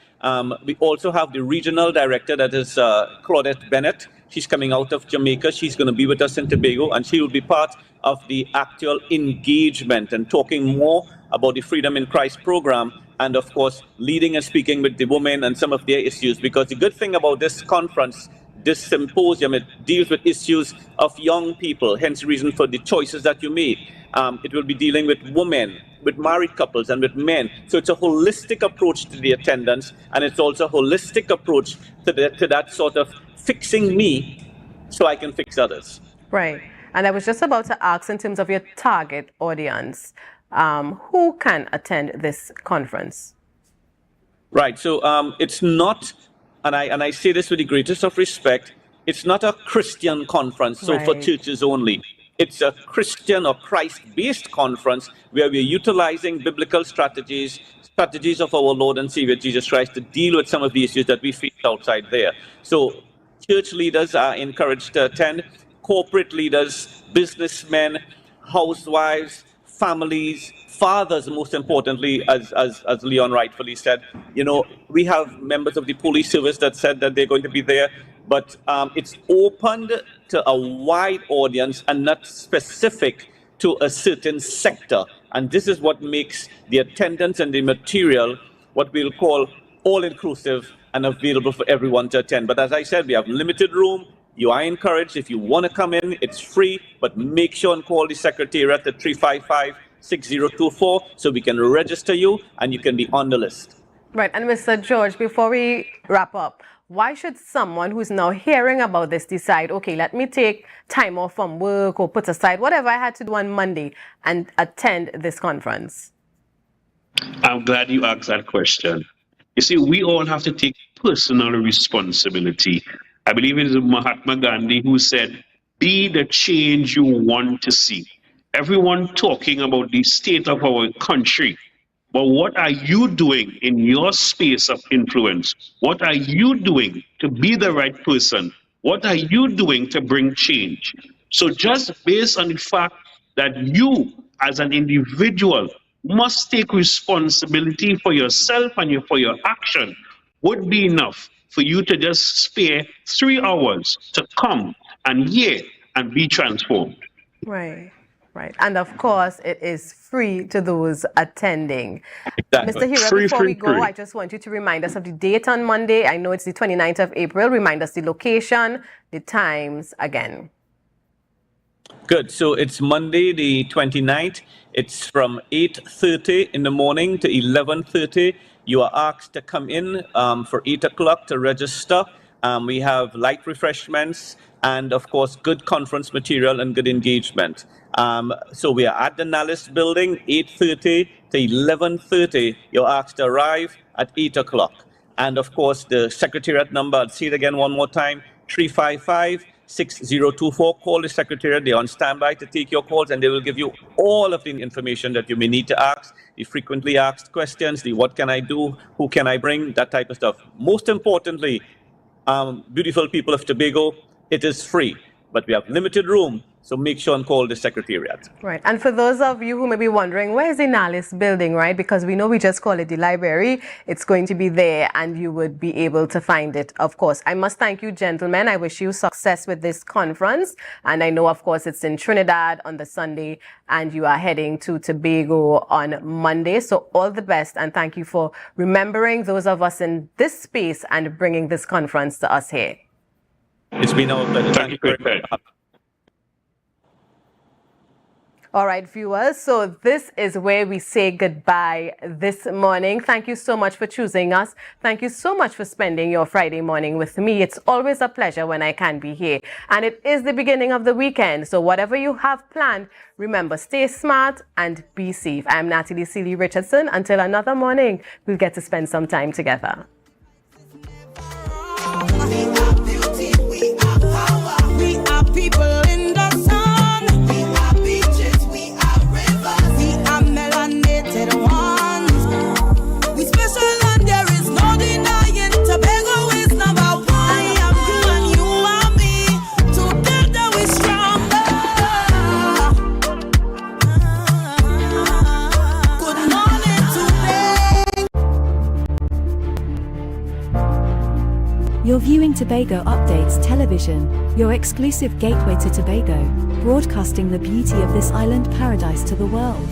We also have the regional director, that is Claudette Bennett. She's coming out of Jamaica. She's going to be with us in Tobago, and she will be part of the actual engagement and talking more about the Freedom in Christ program, and of course, leading and speaking with the women and some of their issues. Because the good thing about this conference, this symposium, it deals with issues of young people, hence the reason for the choices that you make. It will be dealing with women, with married couples, and with men. So it's a holistic approach to the attendance, and it's also a holistic approach to that sort of fixing me so I can fix others. Right. And I was just about to ask, in terms of your target audience, who can attend this conference? Right. So it's not, and I say this with the greatest of respect, it's not a Christian conference, so for churches only. It's a Christian or Christ-based conference where we're utilizing biblical strategies of our Lord and Savior Jesus Christ to deal with some of the issues that we face outside there. So church leaders are encouraged to attend, corporate leaders, businessmen, housewives, families, fathers, most importantly, as Leon rightfully said. You know, we have members of the police service that said that they're going to be there, but it's opened to a wide audience and not specific to a certain sector. And this is what makes the attendance and the material what we'll call all-inclusive and available for everyone to attend. But as I said, we have limited room. You are encouraged. If you want to come in, it's free, but make sure and call the secretariat at 355-6024 so we can register you and you can be on the list. Right. And Mr. George, before we wrap up, why should someone who's now hearing about this decide, okay, let me take time off from work or put aside whatever I had to do on Monday and attend this conference? I'm glad you asked that question. You see, we all have to take personal responsibility. I believe it is Mahatma Gandhi who said, be the change you want to see. Everyone talking about the state of our country, but what are you doing in your space of influence? What are you doing to be the right person? What are you doing to bring change? So just based on the fact that you as an individual must take responsibility for yourself and for your action would be enough for you to just spare 3 hours to come and hear and be transformed. Right, right. And of course, it is free to those attending. Exactly. Mr. Hira, before we go, I just want you to remind us of the date on Monday. I know it's the 29th of April. Remind us the location, the times again. Good. So it's Monday, the 29th. It's from 8:30 in the morning to 11:30. You are asked to come in for 8 o'clock to register. We have light refreshments and, of course, good conference material and good engagement. So we are at the Nallis building, 8:30 to 11:30. You're asked to arrive at 8 o'clock. And, of course, the secretariat number, I'll say it again one more time, 355-6024. Call the secretariat. They're on standby to take your calls, and they will give you all of the information that you may need to ask, the frequently asked questions, the what can I do, who can I bring, that type of stuff. Most importantly, beautiful people of Tobago, it is free, but we have limited room. So make sure and call the secretariat. Right. And for those of you who may be wondering, where is the Nalis building, right? Because we know we just call it the library. It's going to be there and you would be able to find it, of course. I must thank you, gentlemen. I wish you success with this conference. And I know, of course, it's in Trinidad on the Sunday and you are heading to Tobago on Monday. So all the best. And thank you for remembering those of us in this space and bringing this conference to us here. It's been our pleasure. Thank you very much. All right, viewers, so this is where we say goodbye this morning. Thank you so much for choosing us. Thank you so much for spending your Friday morning with me. It's always a pleasure when I can be here. And it is the beginning of the weekend, so whatever you have planned, remember, stay smart and be safe. I'm Natalie Seeley Richardson. Until another morning, we'll get to spend some time together. We are people in the sun. We are beaches, we are rivers. We are melanated ones. We special and there is no denying. Tobago is number one. I am you and you are me. Together we're stronger. Good morning today. You're viewing Tobago Updates Television, your exclusive gateway to Tobago, broadcasting the beauty of this island paradise to the world.